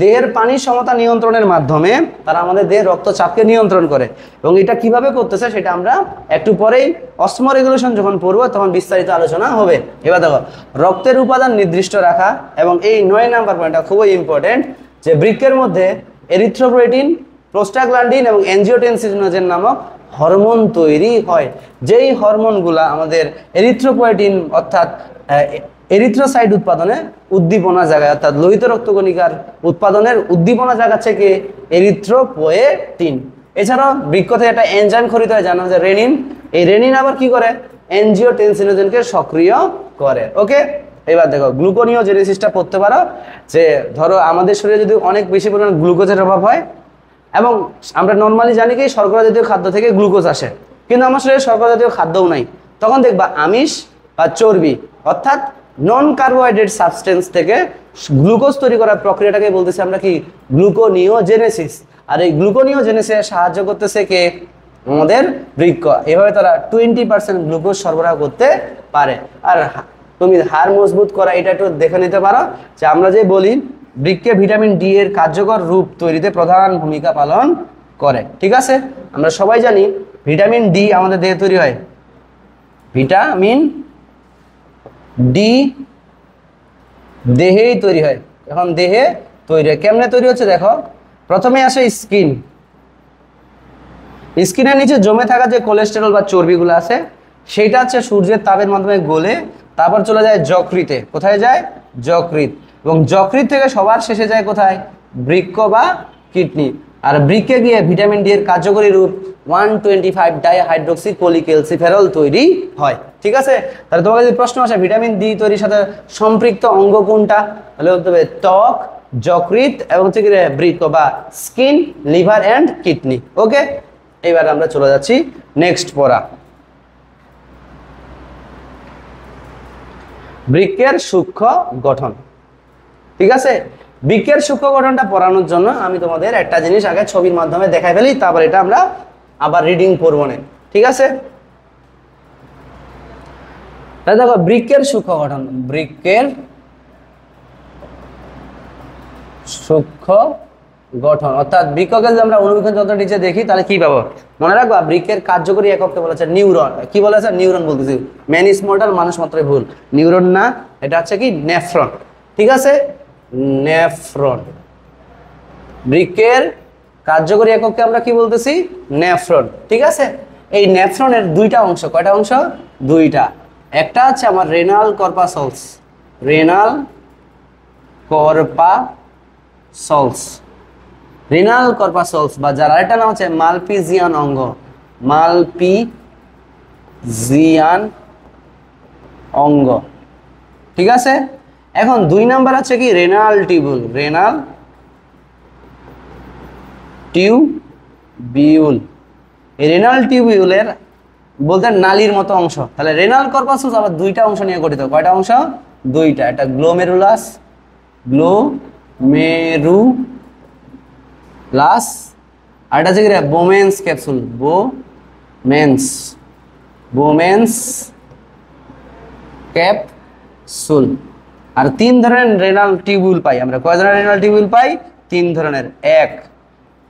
S1: দেহের পানির সমতা নিয়ন্ত্রণের মাধ্যমে তারা আমাদের দেহের রক্তচাপকে নিয়ন্ত্রণ করে। এবং এটা কিভাবে করতেছে সেটা আমরা একটু পরেই অসমো রেগুলেশন যখন পড়বো তখন বিস্তারিত আলোচনা হবে। এবার দেখো রক্তের উপাদান নির্দিষ্ট রাখা এবং এই 9 নাম্বার পয়েন্টটা খুবই ইম্পর্টেন্ট, যে বৃক্কের মধ্যে এরিথ্রোপয়েটিন, প্রোস্টাগ্ল্যান্ডিন এবং অ্যাঞ্জিওটেনসিনোজেন নামক হরমোন তৈরি হয়। যেই হরমোনগুলা আমাদের এরিথ্রোপয়েটিন অর্থাৎ এরিথ্রোসাইট উৎপাদনে উদ্দীপনা জাগায়, অর্থাৎ লোহিত রক্তকণিকার উৎপাদনের উদ্দীপনা জাগাচ্ছে কি এরিথ্রোপয়েটিন। এছাড়াও বৃক্ক থেকে একটা এনজাইম খরিত হয় জানা যায় রেনিন। এই রেনিন আবার কি করে অ্যাঞ্জিওটেনসিনোজেনকে সক্রিয় করে। ওকে, এবার দেখো গ্লুকোনিওজেনেসিসটা পড়তে পারো, যে ধরো আমাদের শরীরে যদি অনেক বেশি পরিমাণ গ্লুকোজের অভাব হয়, এবং আমরা নর্মালি জানি কি শর্করা জাতীয় খাদ্য থেকে গ্লুকোজ আসে, কিন্তু আমার শরীরে শর্করা জাতীয় খাদ্যও নাই, তখন দেখবা আমিষ বা চর্বি অর্থাৎ নন কার্বোহাইড্রেট সাবস্টেন্স থেকে গ্লুকোজ তৈরি করার প্রক্রিয়াটাকে বলতেছি আমরা কি গ্লুকোনিওজেনেসিস। আর এই গ্লুকোনিওজেনেসিসে সাহায্য করতেছে কে আমাদের বৃক্ক। এভাবে তারা 20% গ্লুকোজ সরবরাহ করতে পারে। আর তুমি হাড় মজবুত করা এটা একটু দেখে নিতে পারো, যে আমরা যে বলি বৃক্কে ভিটামিন ডি এর কার্যকর রূপ তৈরিতে প্রধান ভূমিকা পালন করে। ঠিক আছে, আমরা সবাই জানি ভিটামিন ডি আমাদের দেহে তৈরি হয়। ভিটামিন ডি দেহেই তৈরি হয়। এখন দেহে তৈরি হয় কেমনে তৈরি হচ্ছে দেখো, প্রথমে আসে স্কিন। স্কিনের নিচে জমে থাকা যে কোলেস্টেরল বা চর্বিগুলো আছে সেটা হচ্ছে সূর্যের তাপের মাধ্যমে গলে তারপর চলে যায় যকৃতে। কোথায় যায়? যকৃত। এবং যকৃত থেকে সবার শেষে যায় কোথায়? বৃক্ক বা কিডনি। আর বৃক্কে গিয়ে ভিটামিন ডি এর কার্যকরী রূপ 125 ডাইহাইড্রোক্সি কোলিক্যালসিফেরল তৈরি হয়। ঠিক আছে, তাহলে তোমাকে যদি প্রশ্ন আসে ভিটামিন ডি তৈরির সাথে সম্পৃক্ত অঙ্গ কোনটা, তাহলে বলতে হবে ত্বক, যকৃত এবং হচ্ছে কি বৃক্ক বা স্কিন, লিভার অ্যান্ড কিডনি। ওকে, এবার আমরা চলে যাচ্ছি নেক্সট পড়া। বৃক্কের সূক্ষ্ম গঠন। ঠিক আছে, বৃক্কের সূক্ষ্ম গঠনটা পড়ানোর জন্য আমি তোমাদের একটা জিনিস আগে ছবির মাধ্যমে দেখাই ফেলি, তারপর এটা আমরা আবার রিডিং পড়বো না, ঠিক আছে। তাহলে দেখো বৃক্কের সূক্ষ্ম গঠন, বৃক্কের সূক্ষ্ম গঠন অর্থাৎ বৃক্ককে যদি আমরা অনুবীক্ষণ যন্ত্র নিচে দেখি তাহলে কি পাবো, মনে রাখবা বৃক্কের কার্যকরী একককে বলেছে নিউরন। কি বলেছে? নিউরন বলতেছি, ম্যান ইজ মর্টাল, মানুষ মাত্রই ভুল, নিউরন না, এটা হচ্ছে কি নেফ্রন, ঠিক আছে, নেফ্রন। বৃক্কের কার্যকরী একককে আমরা কি বলতেছি? নেফ্রন, ঠিক আছে। এই নেফ্রনের দুইটা অংশ, কয়টা অংশ? দুইটা। একটা হচ্ছে আমার রেনাল কর্পাসলস, রেনাল কর্পাসলস, রেনাল কর্পাসলস বা যার আরেকটা নাম হচ্ছে মালপিজিয়ান অঙ্গ, মালপিজিয়ান অঙ্গ, ঠিক আছে। এখন 2 নাম্বার আছে কি রেনাল টিউবুল, রেনাল টিউবিউল। এই রেনাল টিউবিউলের বলতে নালীর মতো অংশ। তাহলে রেনাল কর্পাসুস আবার দুইটা অংশ নিয়ে গঠিত, কয়টা অংশ? দুইটা। একটা গ্লোমেরুলাস, গ্লোমেরুলাস, আর এটা হচ্ছে কি বোমেন্স ক্যাপসুল, বোমেন্স ক্যাপসুল। আর 3 ধরনের রেনাল টিউবিউল পাই আমরা। কয় ধরনের রেনাল টিউবিউল পাই? 3 ধরনের। এক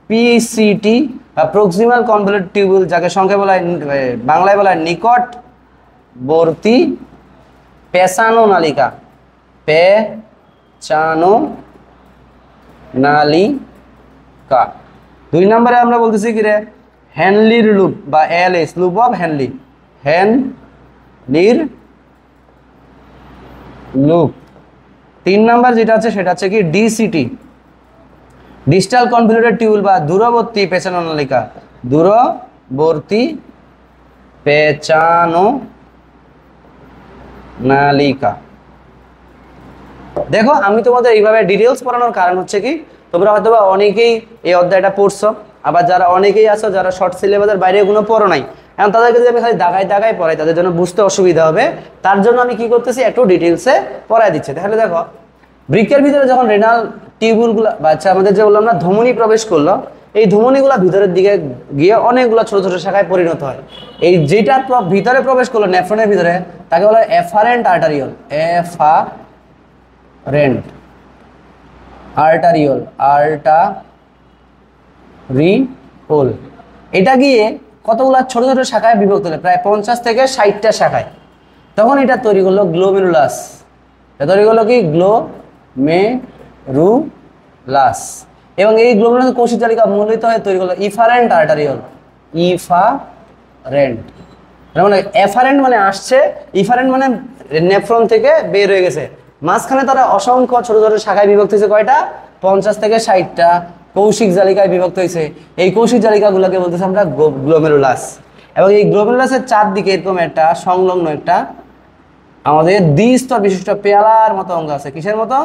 S1: পিসিটি বা প্রক্সিমাল কনভলিউটেড টিউবিউল, যাকে সংক্ষেপে বলা হয়, বাংলায় বলা হয় নিকটবর্তী পেশানো নালিকা, পেশানো নালিকা। 2 নম্বরে আমরা বলতেছি কি রে হেনলির লুপ বা এলএস, লুপ অফ হেনলি, হেনলির লুপ। 3 নাম্বার যেটা আছে সেটা হচ্ছে কি ডিসিটি, ডিস্টাল কনভলিউটেড টিউবিউল বা দূরবর্তী পেঁচানো নালিকা, দূরবর্তী পেঁচানো নালিকা। দেখো আমি তোমাদের এইভাবে ডিটেলস পড়ানোর কারণ হচ্ছে কি তোমরা হয়তো বা অনেকেই এই অধ্যায়টা পড়ছো, আবার যারা অনেকেই আছো যারা শর্ট সিলেবাসের বাইরে এগুলো পড়ো নাই, এখন তাদেরকে যদি আমি খালি দাগায় পড়াই তাদের জন্য বুঝতে অসুবিধা হবে। তার জন্য আমি কি করতেছি একটু ডিটেলসে পড়াই দিচ্ছি। তাহলে দেখো বৃক্কের ভিতরে যখন রেনাল টিউবুলগুলো বাচ্চা আমাদের যে বললাম না ধমনী প্রবেশ করলো, এই ধমনীগুলো ভিতরের দিকে গিয়ে অনেকগুলো ছোট ছোট শাখায় পরিণত হয়। এই যেটা ভিতরে প্রবেশ করলো নেফ্রনের ভিতরে তাকে বলা হয় efferent arteriole, efferent arteriole, arteriole. এটা গিয়ে কতগুলো ছোট ছোট শাখায় বিভক্ত হলো, প্রায় 50 থেকে 60টা শাখায়। তখন এটা তৈরি করলো গ্লোমেরুলাস, এটা তৈরি করলো কি গ্লোমেরুলাস। এবং এই গ্লোমেরুলাস কোষিক জালিকা মূলত হয়ে তৈরি করলো ইফারেন্ট আর্টারিওল, ইফারেন্ট মানে এফারেন্ট মানে আসছে, ইফারেন্ট মানে নেফ্রন থেকে বের হয়ে গেছে। মাঝখানে তারা অসংখ্য ছোট ছোট শাখায় বিভক্ত হয়েছে, কয়টা? 50 থেকে 60টা কৌশিক জালিকায় বিভক্ত হয়েছে। এই কৌশিক জালিকাগুলোকে বলতেছে আমরা গ্লোমেরুলাস। এবং এই গ্লোমেরুলাসের চারদিকে এরকম একটা সংলগ্ন একটা আমাদের দ্বিস্তর বিশিষ্ট পেয়ালার মতো অঙ্গ আছে। কিসের মতো?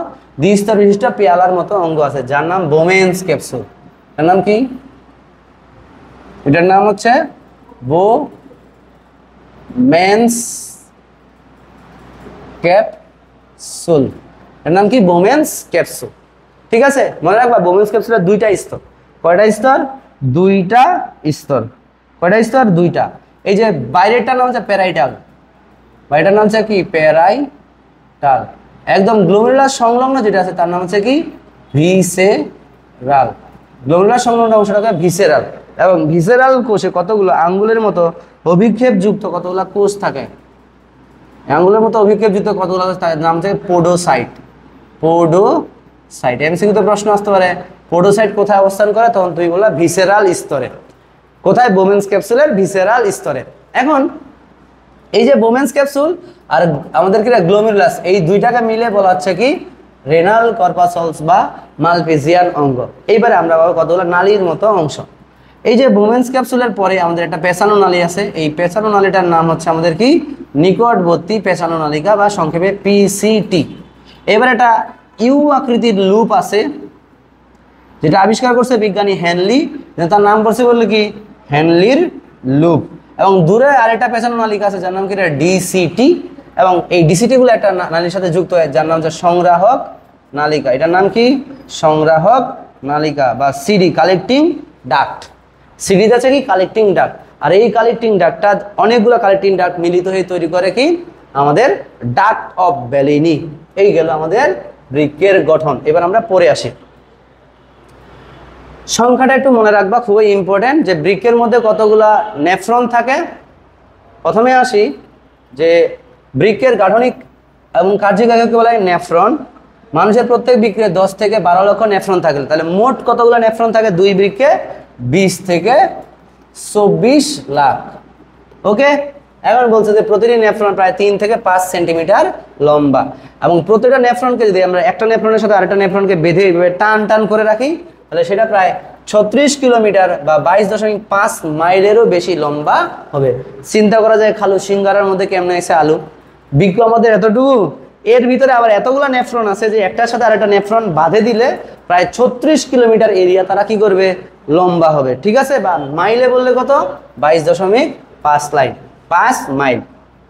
S1: দ্বিস্তর বিশিষ্ট পেয়ালার মতো অঙ্গ আছে, যার নাম বোমেন্স ক্যাপসুল। এর নাম কি? এটার নাম হচ্ছে বোমেন্স ক্যাপসুল। এর নাম কি? Bowman's capsule. ঠিক আছে, মনে রাখবা বোমেন্স ক্যাপসুলের 2টা স্তর। কয়টা স্তর? 2টা স্তর। কয়টা স্তর? 2টা। এই যে বাইরেরটার নাম হচ্ছে প্যারাইটাল, বাইরেটার নাম হচ্ছে কি? প্যারাইটাল। একদম গ্লোমেরুলাস সংলগ্ন যেটা আছে তার নাম হচ্ছে কি? ভিসেরাল। গ্লোমেরুলাস সংলগ্ন অংশটাকে ভিসেরাল। এবং ভিসেরাল কোষে কতগুলো আঙ্গুলের মতো অভিক্ষেপ যুক্ত কতগুলো কোষ থাকে, আঙ্গুলের মতো অভিক্ষেপ যুক্ত কতগুলো তার নাম হচ্ছে পোডোসাইট। পোডোসাইট এমসিকিউতে প্রশ্ন আসতে পারে, পোডোসাইট কোথায় অবস্থান করে? তখন তুই বললা ভিসেরাল স্তরে। কোথায়? বোমেন্স ক্যাপসুলের ভিসেরাল স্তরে। এখন এই যে বোমেন্স ক্যাপসুল আর আমাদের কি গ্লোমেরুলাস, এই 2টাকে মিলে বলা হচ্ছে কি? রেনাল কর্পাসলস বা মালপিজিয়ান অঙ্গ। এইবারে আমরা পাবো কতগুলো নালীর মতো অংশ। এই যে বোমেন্স ক্যাপসুলের পরে আমাদের একটা পেছানো নালী আছে, এই পেছানো নালীটার নাম হচ্ছে আমাদের কি? নিকটবর্তী পেছানো নালিকা বা সংক্ষেপে পিসিটি। এবার একটা ইউ আকৃতির লুপ আছে যেটা আবিষ্কার করছে বিজ্ঞানী হেনলি, তার নাম পড়ছে বললো কি? হেনলির লুপ। এবং দূরে আরেকটা পেছানো নালিকা আছে যার নাম কি? ডিসিটি। এবং এই ডিসিটি গুলো একটা নালীর সাথে যুক্ত হয় যার নাম হচ্ছে সংগ্রাহক নালিকা, এটার নাম কি? সংগ্রাহক নালিকা বা সিডি, কালেক্টিং ডাক্ট। সিডিতে আছে কি? Collecting duct. আর এই কালেক্টিং ডাক্টটা অনেকগুলো কালেক্টিং ডাক্ট মিলিত হয়ে তৈরি করে কি? আমাদের ডাক্ট অফ ব্যালিনি। এই গেল আমাদের বৃক্কের গঠন। এবার আমরা পড়ে আসি। সংখ্যাটা একটু মনে রাখবা, খুবই ইম্পর্টেন্ট, যে বৃক্কের মধ্যে কতগুলা নেফ্রন থাকে। প্রথমে আসি যে বৃক্কের গাঠনিক এবং কার্যিক এককে বলা হয় নেফ্রন। মানুষের প্রত্যেক বৃক্কে 10 থেকে 12 লক্ষ নেফ্রন থাকে। তাহলে মোট কতগুলো নেফ্রন থাকে দুই বৃক্কে? 20 থেকে 24 লাখ। ওকে, এখন বলছে যে প্রতিটি নেফ্রন প্রায় 3 থেকে 5 সেন্টিমিটার লম্বা, এবং প্রতিটা নেফ্রনকে যদি আমরা একটা নেফ্রনের সাথে আরেকটা নেফ্রনকে বেঁধে এইভাবে টান টান করে রাখি, তাহলে সেটা প্রায় 36 কিলোমিটার বা 22.5 মাইলেরও বেশি লম্বা হবে। চিন্তা করা যায় খালু সিঙ্গারার মধ্যে কেমন এসে আলু, বৃক্ক আমাদের এতটুকু, এর ভিতরে আবার এতগুলো নেফ্রন আছে যে একটার সাথে আরেকটা নেফ্রন বাঁধে দিলে প্রায় 36 কিলোমিটার এরিয়া তারা কি করবে? লম্বা হবে। ঠিক আছে, বা মাইলে বললে কত? 22.5 মাইল।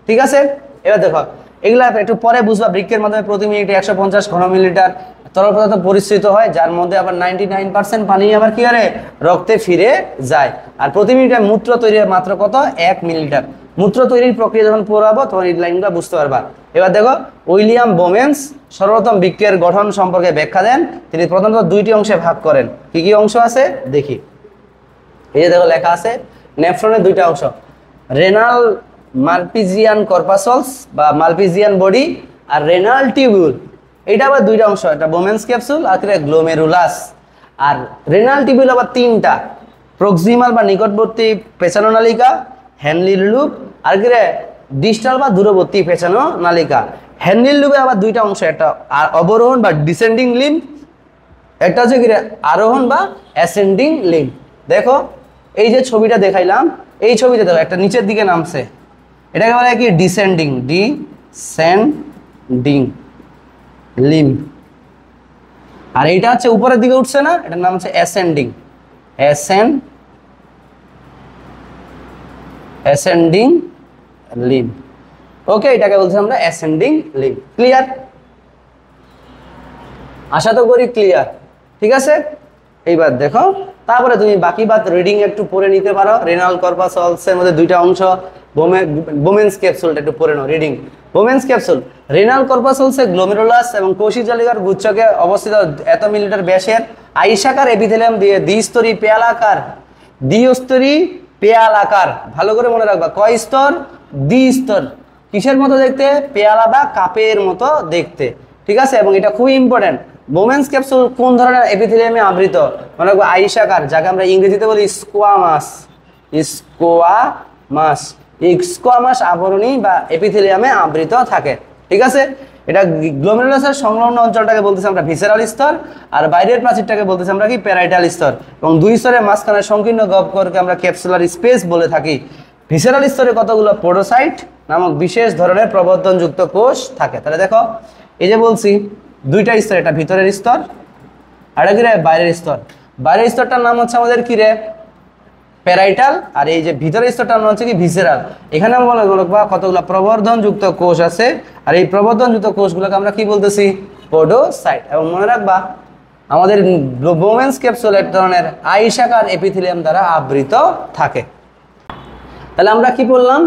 S1: ঠিক আছে, এবার দেখো এগুলা একটু পরে বুঝবা। বৃক্কের মাধ্যমে প্রতি মিনিটে 150 ঘন মিলিলিটার তরল পদার্থ পরিস্রুত হয়, যার মধ্যে আবার 99% পানি আবার কি করে? রক্তে ফিরে যায়। আর প্রতি মিনিটে মূত্র তৈরি হয় মাত্র কত? 1 মিলিলিটার। মূত্র তৈরির প্রক্রিয়া যখন পড়াবো তখন এই লাইনগুলো বুঝতে পারবা। এবার দেখো, উইলিয়াম বোমেন্স সর্বপ্রথম বৃক্কের গঠন সম্পর্কে ব্যাখ্যা দেন। তিনি প্রথমত 2টি অংশে ভাগ করেন। কি কি অংশ আছে দেখি। এই যে দেখো লেখা আছে নেফ্রনের 2টা অংশ, রেনাল মালপিজিয়ান কর্পাসলস বা মালপিজিয়ান বডি আর রেনাল টিউবিউল। এটা আবার 2টা অংশ, এটা বোমেন্স ক্যাপসুল আর গ্লোমেরুলাস। আর রেনাল টিউবিউল আবার 3টা, প্রক্সিমাল বা নিকটবর্তী পেছানো নালিকা, হ্যানলির লুপ, আর ডিস্টাল বা দূরবর্তী পেছানো নালিকা। হ্যানলির লুপে আবার 2টা অংশ, একটা অবরোহণ বা ডিসেন্ডিং লিম্ব, একটা হচ্ছে কি আরোহণ বা অ্যাসেন্ডিং লিম্ব। দেখো এই যে ছবিটা দেখাইলাম, এই ছবিতে দেখো একটা নিচের দিকে নামছে, এটাকে বলা হয় কি? Descending limb. আর এইটা হচ্ছে উপরের দিকে উঠছে না, এটার নাম হচ্ছে অ্যাসেন্ডিং লিম্ব। ওকে, এটাকে বলছি আমরা অ্যাসেন্ডিং লিম্ব। ক্লিয়ার? আশা তো করি ক্লিয়ার। ঠিক আছে, এইবার দেখো তারপরে তুমি বাকি বাদ রিডিং একটু পড়ে নিতে পারো। রেনাল কর্পাসলসের মধ্যে 2টা অংশ, বোমেন্স ক্যাপসুলটা একটু পড়ে নাও রিডিং। বোমেন্স ক্যাপসুল, রেনাল কর্পাসলসে গ্লোমেরুলাস এবং কোষী জালিকার গুচ্ছকে অবস্থিত এত মিলিমিটার ব্যাসের আইসাকার এপিথেলিয়াম দিয়ে দ্বিস্তরী পেয়ালাকার। ভালো করে মনে রাখবা, কয় স্তর? দ্বিস্তর। কিসের মতো দেখতে? পেয়ালা বা কাপের মতো দেখতে। ঠিক আছে, এবং এটা খুবই ইম্পর্টেন্ট। বোমেন্স ক্যাপসুল কোন ধরনের এপিথেলিয়ামে আবৃত? মনে রাখবো আইসাকার, যাকে আমরা ইংরেজিতে বলি স্কোয়ামাস আবরণী বা এপিথেলিয়ামে আবৃত থাকে। ঠিক আছে, এটা গ্লোমেরুলাসের সংলগ্ন অঞ্চলটাকে বলতেছি আমরা ভিসেরাল স্তর, আর বাইরের প্রাচীরটাকে বলতেছি আমরা কি? প্যারাইটাল স্তর। এবং 2 স্তরের মাঝখানে সংকীর্ণ গহ্বরকে আমরা ক্যাপসুলার স্পেস বলে থাকি। ভিসেরাল স্তরে কতগুলো পোডোসাইট নামক বিশেষ ধরনের প্রবর্ধনযুক্ত কোষ থাকে। তাহলে দেখো এই যে বলছি 2টা স্তর, এটা ভিতরের স্তর আর এটা কি রে? বাইরের স্তর। বাইরের স্তরটার নাম হচ্ছে আমাদের কি রে? প্যারাইটাল। আর এই যে ভিতরের স্তরটার নাম হচ্ছে কি? ভিসেরাল। এখানে মনে রাখবা কতগুলো প্রবর্ধনযুক্ত কোষ আছে, আর এই প্রবর্ধনযুক্ত কোষগুলোকে আমরা কি বলতেছি? পোডোসাইট। এবং মনে রাখবা আমাদের বোমেন্স ক্যাপসুল এক ধরনের আইসাকার এপিথেলিয়াম দ্বারা আবৃত থাকে। তাহলে আমরা কি বললাম?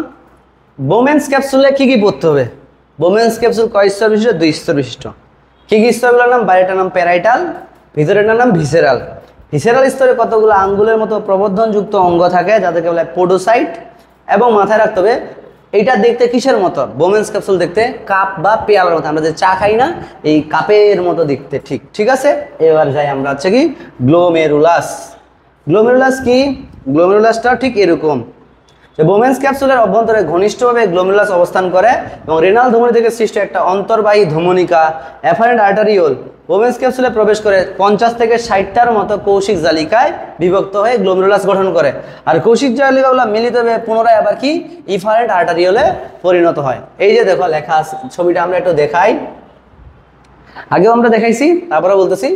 S1: বোমেন্স ক্যাপসুলে কি কি পড়তে হবে? বোমেন্স ক্যাপসুল কয় স্তর বিশিষ্ট? 2 স্তর বিশিষ্ট। কি কি স্তরগুলোর নাম? বাইরেটার নাম প্যারাইটাল, ভিতরেরটার নাম ভিসেরাল। ভিসেরাল স্তরে কতগুলো আঙ্গুলের মতো প্রবর্ধনযুক্ত অঙ্গ থাকে, যাদেরকে বলে পোডোসাইট। এবং মাথায় রাখতে হবে এইটা দেখতে কিসের মতো? বোমেন্স ক্যাপসুল দেখতে কাপ বা পেয়ালার মতো, আমরা যে চা খাই না, এই কাপের মতো দেখতে। ঠিক আছে, এবার যাই আমরা হচ্ছে কি? গ্লোমেরুলাস কি? গ্লোমেরুলাসটা ঠিক এরকম, যে বোমেন্স ক্যাপসুলের অভ্যন্তরে ঘনিষ্ঠভাবে গ্লোমেরুলাস অবস্থান করে এবং রেনাল ধমনী থেকে সৃষ্ট একটা অন্তর্বাহী ধমনিকা এফারেন্ট আর্টারিওল বোমেন্স ক্যাপসুলে প্রবেশ করে 50 থেকে 60টার মতো কৌশিক জালিকায় বিভক্ত হয়ে গ্লোমেরুলাস গঠন করে। আর কৌশিক জালিকাগুলো মিলিত হয়ে পুনরায় আবার কি? ইফারেন্ট আর্টারিওলে পরিণত হয়। এই যে দেখো লেখা আছে, ছবিটা আমরা একটু দেখাই। আগেও আমরা দেখাইছি, তারপরে বলতেছি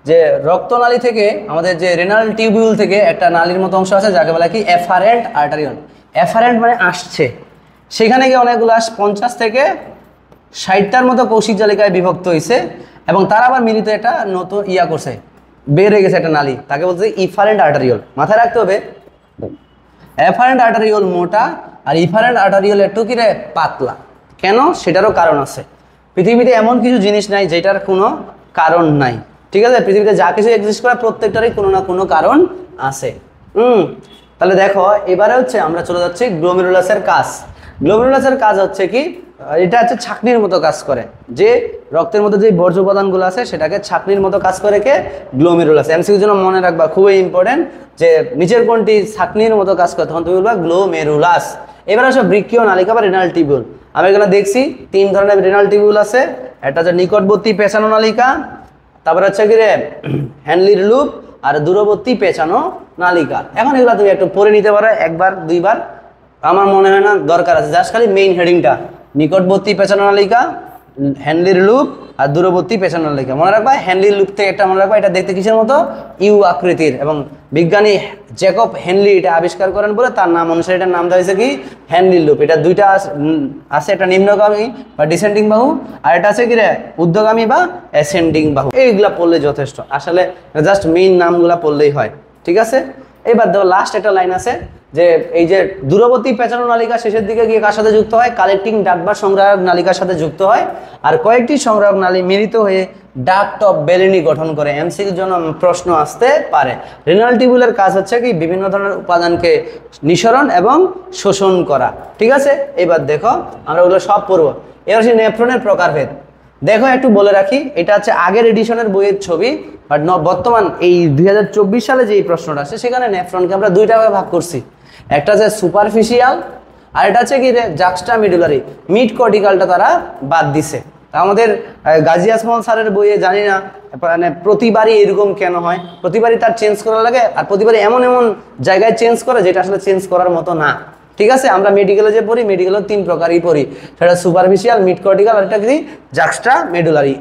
S1: যে রক্তনালী থেকে আমাদের যে রেনাল টিউবিউল থেকে একটা নালীর মতো অংশ আছে, যাকে বলা কি? Efferent arteriole. এফারেন্ট মানে আসছে, সেখানে গিয়ে অনেকগুলো 50 থেকে 60টার মতো কৌশিক জালিকায় বিভক্ত হয়েছে এবং তার আবার মিলিত একটা নতুন করছে, বের হয়ে গেছে একটা নালী, তাকে বলছে ইফারেন্ট আর্টারিওল। মাথায় রাখতে হবে এফারেন্ট আর্টারিওল মোটা আর ইফারেন্ট আর্টারিওল একটু কি রে পাতলা। কেন? সেটারও কারণ আছে। পৃথিবীতে এমন কিছু জিনিস নাই যেটার কোনো কারণ নাই, ঠিক আছে? পৃথিবীতে যা কিছু এক্সিস্ট করে প্রত্যেকটারই কোনো না কোনো কারণ আছে। তাহলে দেখো এবারে হচ্ছে আমরা চলে যাচ্ছি গ্লোমেরুলাসের কাজ। গ্লোমেরুলাসের কাজ হচ্ছে কি, এটা হচ্ছে ছাকনির মতো কাজ করে, যে রক্তের মধ্যে যে বর্জ্য উপাদানগুলো আছে সেটাকে ছাকনির মতো কাজ করে কে? গ্লোমেরুলাস। এমসিকিউর জন্য মনে রাখবা, খুবই ইম্পর্টেন্ট, যে নিচের কোনটি ছাকনির মতো কাজ করে তখন তুমি বলবা গ্লোমেরুলাস। এবার আসো বৃক্কীয় নালিকা বা রেনাল টিবিউল। আমি এখানে দেখছি 3 ধরনের রেনাল টিবিউল আছে। একটা হচ্ছে নিকটবর্তী পেঁচানো নালিকা, তারপর হচ্ছে কি রে হ্যানলির লুপ, আর দূরবর্তী পেঁচানো নালিকা। এখন এগুলো তুমি একটু পড়ে নিতে পারো, একবার দুইবার, আমার মনে হয় না দরকার আছে, জাস্ট খালি মেইন হেডিংটা নিকটবর্তী পেঁচানো নালিকা, হ্যানলির লুপ আর দূরবর্তী পেঁচানো নালিকা মনে রাখবা। হ্যানলির লুপ থেকে একটা মনে রাখবা, এটা দেখতে কিসের মতো? ইউ আকৃতির, এবং বিজ্ঞানী জ্যাকব হেনলি এটা আবিষ্কার করেন বলে তার নাম অনুসারে এটার নাম দেওয়া হয়েছে কি? হ্যানলির লুপ। এটা দুইটা আছে, একটা নিম্নগামী বা ডিসেন্ডিং বাহু, আর এটা আছে কি রে ঊর্ধ্বগামী বা অ্যাসেন্ডিং বাহু। এইগুলা পড়লে যথেষ্ট, আসলে জাস্ট মেইন নামগুলা পড়লেই হয়, ঠিক আছে? এবার দেখো লাস্ট একটা লাইন আছে, যে এই যে দূরবর্তী পেঁচানো নালিকা শেষের দিকে গিয়ে কার সাথে যুক্ত হয়? কালেক্টিং ডাক্ট বা সংগ্রাহক নালিকার সাথে যুক্ত হয়, আর কয়েকটি সংগ্রাহক নালী মিলিত হয়ে ডাক্ট অফ বেলেনি গঠন করে। এমসিকিউর জন্য প্রশ্ন আসতে পারে। রেনাল টিবিউলের কাজ হচ্ছে কি? বিভিন্ন ধরনের উপাদানকে নিঃসরণ এবং শোষণ করা, ঠিক আছে? এবার দেখো আমরা ওগুলো সব পড়বো। এবার হচ্ছে নেফ্রনের প্রকারভেদ। দেখো একটু বলে রাখি, এটা হচ্ছে আগের এডিশনের বইয়ের ছবি, বাট বর্তমান এই 2024 সালে যে এই প্রশ্নটা আছে সেখানে নেফ্রনকে আমরা দুইটা ভাগে ভাগ করছি। একটা হচ্ছে সুপারফিশিয়াল, আর এটা হচ্ছে কি জাক্সটা মিডুলারি। মিড কর্টিক্যালটা তারা বাদ দিছে। আমাদের গাজী আজমল স্যারের বইয়ে জানি না মানে প্রতিবারই এরকম কেন হয়, প্রতিবারই তার চেঞ্জ করা লাগে, আর প্রতিবারই এমন এমন জায়গায় চেঞ্জ করে যেটা আসলে চেঞ্জ করার মতো না, ঠিক আছে? আমরা মেডিকেলে যে পড়ি, মেডিকেলে 3 প্রকারই পড়ি, সেটা সুপারফিশিয়াল, মিড কর্টিক্যাল, আর এটা কি জাক্সটা মিডুলারি।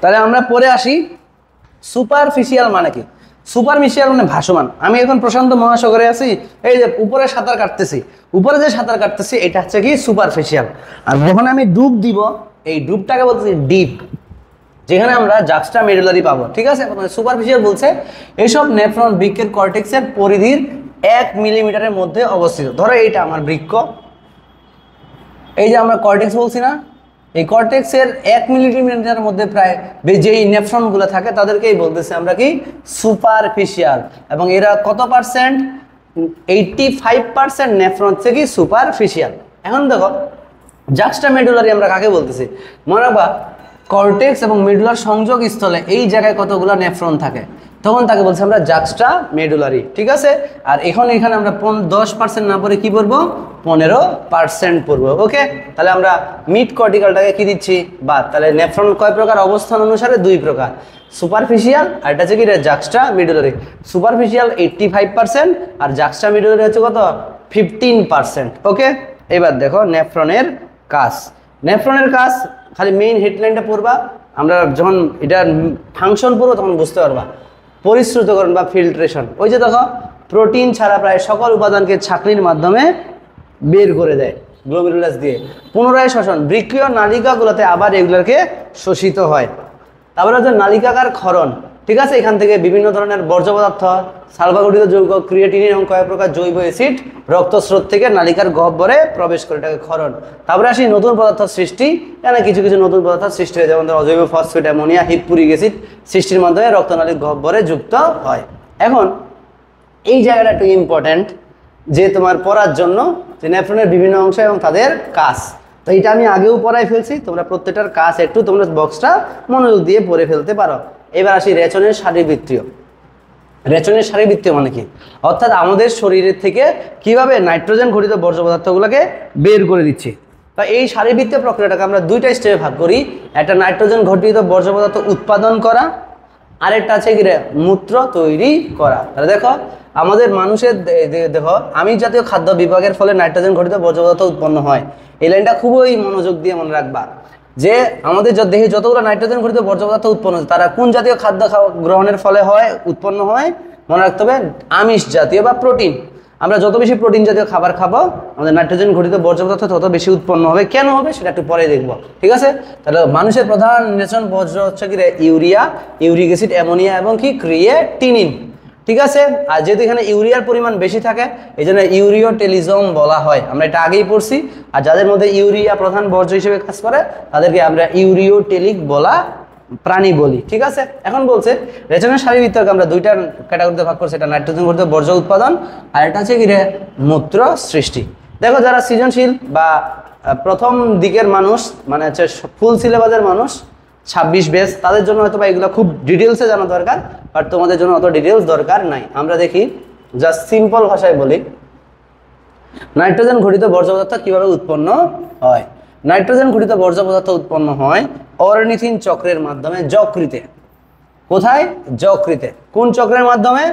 S1: তাহলে আমরা পড়ে আসি সুপারফিশিয়াল মানে কি? সুপারফিশিয়াল মানে ভাসমান। আমি এখন প্রশান্ত মহাসাগরে আছি, এই যে উপরে সাঁতার কাটতেছি, উপরে যে সাঁতার কাটতেছি এটা হচ্ছে কি সুপারফিশিয়াল। আর যখন আমি ডুব দিব, এই ডুবটাকে বলতেছি ডিপ, যেখানে আমরা জাক্সটা মেডুলারি পাবো, ঠিক আছে? সুপারফিশিয়াল বলছে এইসব নেফ্রন বৃক্কের কর্টেক্সের পরিধির 1 মিলিমিটারের মধ্যে অবস্থিত। ধরো এইটা আমার বৃক্ক, এই যে আমরা কর্টেক্স বলছি না, এই কর্টেক্সের 1 মিলিমিটারের মধ্যে প্রায় যেই নেফ্রনগুলো থাকে তাদেরকেই বলতেছি আমরা কি? সুপারফিশিয়াল। এবং এরা কত পার্সেন্ট? 85% নেফ্রন হচ্ছে কি সুপারফিশিয়াল। এখন দেখো জাক্সটা মেডুলারি আমরা কাকে বলতেছি? মনে রাখবা কর্টেক্স এবং মেডুলার সংযোগ স্থলে এই জায়গায় কতগুলো নেফ্রন থাকে, তখন তাকে বলছি আমরা জাক্সটা মেডুলারি, ঠিক আছে? আর এখানে আমরা 10% না পড়ে কি পড়বো? 15% পড়বো। ওকে, তাহলে আমরা মিড কর্টিক্যালটাকে কি দিচ্ছি? বাদ। তাহলে নেফ্রন কয় প্রকার? অবস্থান অনুসারে 2 প্রকার, সুপারফিশিয়াল আর এটা হচ্ছে কি জাক্সটা মেডুলারি। সুপারফিশিয়াল 85% আর জাক্সটা মেডুলারি হচ্ছে কত? 15%। ওকে, এবার দেখো নেফ্রনের কাজ। নেফ্রনের কাজ খালি মেইন হেডলাইনটা পড়বা, আমরা যখন এটার ফাংশন পড়বো তখন বুঝতে পারবা। পরিশ্রুতকরণ বা ফিল্ট্রেশন, ওই যে দেখো প্রোটিন ছাড়া প্রায় সকল উপাদানকে ছাঁকনির মাধ্যমে বের করে দেয় গ্লোমেরুলাস দিয়ে। পুনরায় শোষণ, বৃক্কীয় নালিকাগুলোতে আবার এগুলোকে শোষিত হয়। তারপরে হচ্ছে নালিকাকার ক্ষরণ, ঠিক আছে? এখান থেকে বিভিন্ন ধরনের বর্জ্য পদার্থ, সালফার যৌগ, ক্রিয়েটিনিন এবং কয়েক প্রকার জৈব অ্যাসিড রক্তস্রোত থেকে নালিকার গহ্বরে প্রবেশ করে, এটাকে ক্ষরণ। তারপরে আসি নতুন পদার্থ সৃষ্টি। এখানে কিছু কিছু নতুন পদার্থ সৃষ্টি হয়, যেমন অজৈব ফসফেট, অ্যামোনিয়া, হিপুরিক অ্যাসিড সৃষ্টির মাধ্যমে রক্তনালীর গহ্বরে যুক্ত হয়। এখন এই জায়গাটা একটু ইম্পর্ট্যান্ট যে তোমার পড়ার জন্য, যে নেফ্রনের বিভিন্ন অংশ এবং তাদের কাজ। তো এটা আমি আগেও পড়াই ফেলছি, তোমরা প্রত্যেকটার কাজ একটু তোমরা বক্সটা মনোযোগ দিয়ে পড়ে ফেলতে পারো। এবার আসি রেচনের শারীরবৃত্তীয়। রেচনের শারীরবৃত্তীয় মানে কি? অর্থাৎ আমাদের শরীরের থেকে কিভাবে নাইট্রোজেন ঘটিত বর্জ্য পদার্থগুলোকে বের করে দিচ্ছি। তো এই শারীরবৃত্তীয় প্রক্রিয়াটাকে আমরা 2টা স্টেপে ভাগ করি। একটা নাইট্রোজেন ঘটিত বর্জ্য পদার্থ উৎপাদন করা, আরেকটা আছে কি মূত্র তৈরি করা। তাহলে দেখো আমাদের মানুষের দেখো আমিষ জাতীয় খাদ্য বিভাগের ফলে নাইট্রোজেন ঘটিত বর্জ্য পদার্থ উৎপন্ন হয়। এই লাইনটা খুবই মনোযোগ দিয়ে মনে রাখবা, যে আমাদের দেহে যতগুলো নাইট্রোজেন ঘটিত বর্জ্য পদার্থ উৎপন্ন হয় তারা কোন জাতীয় খাদ্য গ্রহণের ফলে হয়, উৎপন্ন হয়? মনে রাখতে হবে আমিষ জাতীয় বা প্রোটিন। আমরা যত বেশি প্রোটিন জাতীয় খাবার খাবো আমাদের নাইট্রোজেন ঘটিত বর্জ্য পদার্থ তত বেশি উৎপন্ন হবে। কেন হবে সেটা একটু পরে দেখবো, ঠিক আছে? তাহলে মানুষের প্রধান নির্বাচন বর্জ্য হচ্ছে কি ইউরিয়া, ইউরিক অ্যাসিড, অ্যামোনিয়া এবং কি ক্রিয়েটিনিন, ঠিক আছে? আর যেহেতু এখানে ইউরিয়ার পরিমাণ বেশি থাকে এই জন্য ইউরিওটেলিজম বলা হয়, আমরা এটা আগেই পড়ছি। আর যাদের মধ্যে ইউরিয়া প্রধান বর্জ্য হিসেবে কাজ করে তাদেরকে আমরা ইউরিওটেলিক বলা প্রাণী বলি, ঠিক আছে? এখন বলছে রেচনের শারীরবৃত্তকে আমরা দুইটা ক্যাটাগরিতে ভাগ করছি, এটা নাইট্রোজেন ঘটিত বর্জ্য উৎপাদন আর এটা হচ্ছে কি রে মূত্র সৃষ্টি। দেখো যারা সৃজনশীল বা প্রথম দিকের মানুষ মানে হচ্ছে ফুল সিলেবাসের মানুষ 26 বেস তাদের জন্য হয়তো বা এগুলো খুব ডিটেলসে জানা দরকার, বাট তোমাদের জন্য অত ডিটেলস দরকার নাই। আমরা দেখি জাস্ট সিম্পল ভাষায় বলি নাইট্রোজেন ঘটিত বর্জ্য পদার্থ কিভাবে উৎপন্ন হয়। নাইট্রোজেন ঘটিত বর্জ্য পদার্থ উৎপন্ন হয় অরনিথিন চক্রের মাধ্যমে যকৃতে। কোথায়? যকৃতে। কোন চক্রের মাধ্যমে?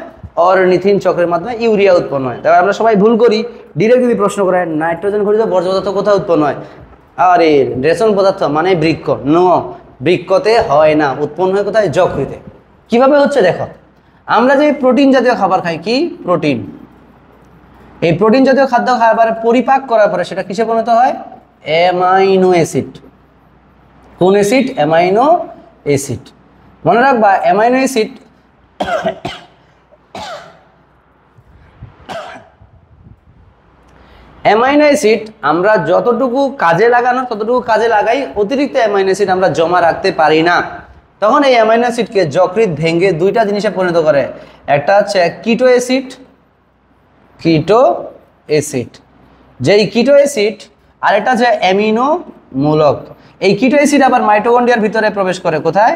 S1: অরনিথিন চক্রের মাধ্যমে ইউরিয়া উৎপন্ন হয়। তবে আমরা সবাই ভুল করি, ডিরেক্ট যদি প্রশ্ন করে নাইট্রোজেন ঘটিত বর্জ্য পদার্থ কোথায় উৎপন্ন হয়, আরে রেচন পদার্থ মানে বৃক্ক, নো, বৃক্কতে হয় না, উৎপন্ন হয় কোথায়? যকৃতে। কিভাবে হচ্ছে দেখো, আমরা যে প্রোটিন জাতীয় খাবার খাই, কি প্রোটিন, এই প্রোটিন জাতীয় খাদ্য খাবার পরিপাক করার পরে সেটা কিসে পরিণত হয়? Amino acid. কোন অ্যাসিড? Amino acid. মনে রাখবা অ্যামাইনো অ্যাসিড অ্যামাইনো অ্যাসিড আমরা যতটুকু কাজে লাগানো ততটুকু কাজে লাগাই, অতিরিক্ত অ্যামাইনো অ্যাসিড আমরা জমা রাখতে পারি না। তখন এই অ্যামাইনো অ্যাসিডকে যকৃৎ ভেঙে দুইটা জিনিসে পরিণত করে, একটা হচ্ছে কিটো অ্যাসিড, কিটো অ্যাসিড, যেই কিটো অ্যাসিড আর এটা হচ্ছে অ্যামিনো মূলক। এই কিটো অ্যাসিড আবার মাইটোকন্ড্রিয়ার ভিতরে প্রবেশ করে, কোথায়?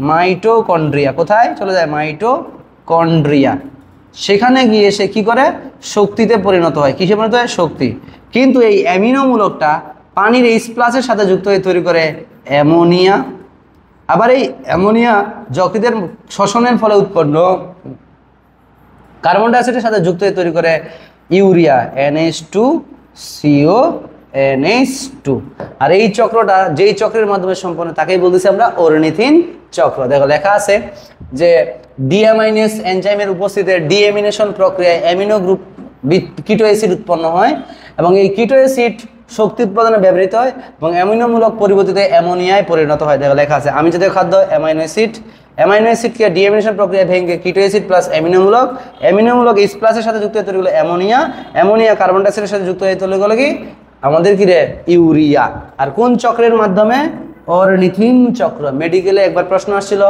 S1: মাইটোকন্ড্রিয়া। কোথায় চলে যায়? মাইটোকন্ড্রিয়া। সেখানে গিয়ে সে কি করে? শক্তিতে পরিণত হয়। কিসে পরিণত হয়? শক্তি। কিন্তু এই অ্যামিনো মূলকটা পানির H+ সাথে যুক্ত হয়ে তৈরি করে অ্যামোনিয়া। আবার এই অ্যামোনিয়া যকৃতের শ্বসনের ফলে উৎপন্ন কার্বন ডাইঅক্সাইডের সাথে যুক্ত হয়ে তৈরি করে ইউরিয়া, NH2CO NH2। আর এই চক্রটা যেই চক্রের মাধ্যমে সম্পন্ন তাকেই বলতেছি আমরা অরনিথিন চক্র। দেখো লেখা আছে যে ডিঅ্যামাইনেস এনজাইমের উপস্থিতিতে ডিএমিনেশন প্রক্রিয়ায় অ্যামিনো গ্রুপ কিটো অ্যাসিড উৎপন্ন হয় এবং এই কিটো অ্যাসিড শক্তি উৎপাদনে ব্যবহৃত হয় এবং অ্যামিনোমূলক পরিবর্তিতে অ্যামোনিয়ায় পরিণত হয়। দেখো লেখা আছে আমি জাতীয় খাদ্য অ্যামাইনো অ্যাসিড, অ্যামাইনো অ্যাসিডকে ডিএমিনেশন প্রক্রিয়া ভেঙে কিটো অ্যাসিড প্লাস অ্যামিনোমূলক, অ্যামিনোমূলক H+ এর সাথে যুক্ত হয়ে তৈরি হলো অ্যামোনিয়া, অ্যামোনিয়া কার্বন ডাইঅক্সাইডের সাথে যুক্ত হয়ে তৈরি হলো কি আমাদের কি রে ইউরিয়া। আর কোন চক্রের মাধ্যমে? অরনিথিন চক্র। মেডিকেলে একবার প্রশ্ন আসছিল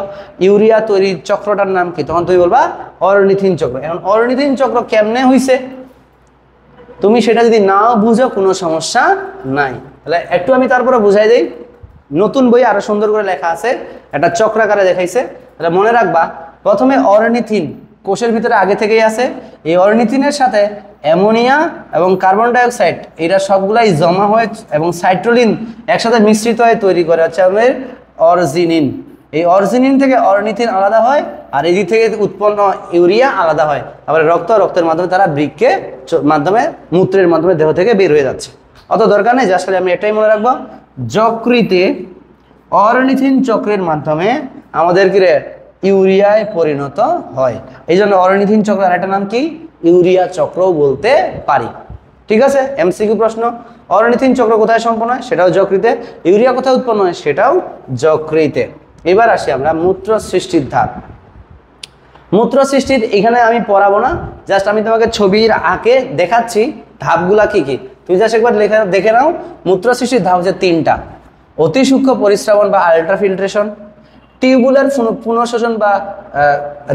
S1: ইউরিয়া তৈরির চক্রটার নাম কি, তখন তুমি বলবা অরনিথিন চক্র। এখন অরনিথিন চক্র কেমনে হইছে তুমি সেটা যদি নাও বুঝো কোনো সমস্যা নাই। তাহলে একটু আমি তারপরে বুঝাই দেই, নতুন বই আরো সুন্দর করে লেখা আছে, একটা চক্রাকারে দেখাইছে। তাহলে মনে রাখবা প্রথমে অরনিথিন কোষের ভিতরে আগে থেকেই আছে, এই অরনিথিনের সাথে অ্যামোনিয়া এবং কার্বন ডাইঅক্সাইড এরা সবগুলাই জমা হয়ে এবং সাইট্রোলিন একসাথে মিশ্রিত হয়ে তৈরি করে হচ্ছে আমাদের অরজিনিন। এই অরজিনিন থেকে অরনিথিন আলাদা হয় আর এদিক থেকে উৎপন্ন ইউরিয়া আলাদা হয়। আবার রক্তের মাধ্যমে তারা বৃক্কে মাধ্যমে মূত্রের মাধ্যমে দেহ থেকে বের হয়ে যাচ্ছে। অত দরকার নেই, জাস্ট আমি এটাই মনে রাখবো যকৃতে অরনিথিন চক্রের মাধ্যমে আমাদের কি ইউরিয়ায় পরিণত হয়। এই জন্য অরনিথিন চক্র আর একটা নাম কি? ইউরিয়া চক্রও বলতে পারি, ঠিক আছে? এমসিকিউ প্রশ্ন। অরনিথিন চক্র কোথায় সম্পন্ন হয়? সেটাও যকৃতে। ইউরিয়া কোথায় উৎপন্ন হয়? সেটাও যকৃতে। এবার আসি আমরা মূত্র সৃষ্টির ধাপ। মূত্র সৃষ্টির এখানে আমি পড়াবো না, জাস্ট আমি তোমাকে ছবির আঁকে দেখাচ্ছি ধাপগুলা কি কি, তুমি জাস্ট একবার দেখে নাও। মূত্র সৃষ্টির ধাপ হচ্ছে 3টা: অতি সূক্ষ্ম পরিস্রাবন বা আল্ট্রাফিল্ট্রেশন, টিউবুলার পুনঃশোষণ বা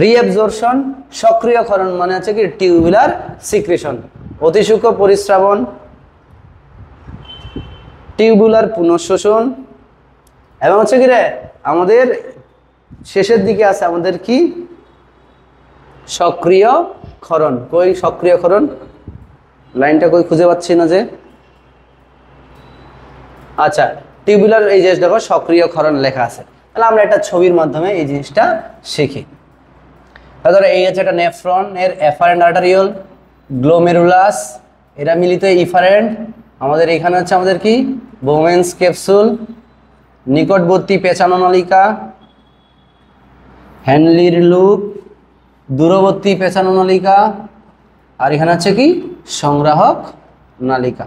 S1: রিঅ্যাবজর্পশন, সক্রিয়করণ মানে হচ্ছে কি টিউবুলার সিক্রেশন। অতি সূক্ষ্ম পরিস্রাবন, টিউবুলার পুনঃশোষণ এবং হচ্ছে কি রে আমাদের শেষের দিকে আছে আমাদের কি সক্রিয়করণ। কই সক্রিয়করণ লাইনটা কই খুঁজে পাচ্ছি না যে, আচ্ছা টিউবুলার এই যে দেখো সক্রিয়করণ লেখা আছে। তাহলে আমরা একটা ছবির মাধ্যমে এই জিনিসটা শিখি। ধরো এই হচ্ছে একটা নেফ্রন, এর এফারেন্ট আর্টারিওল, গ্লোমেরুলাস, এরা মিলিত ইফারেন্ট। আমাদের এখানে হচ্ছে আমাদের কি বোমেন্স ক্যাপসুল, নিকটবর্তী পেঁচানো নলিকা, হ্যানলির লুপ, দূরবর্তী পেঁচানো নলিকা, আর এখানে হচ্ছে কি সংগ্রাহক নালিকা।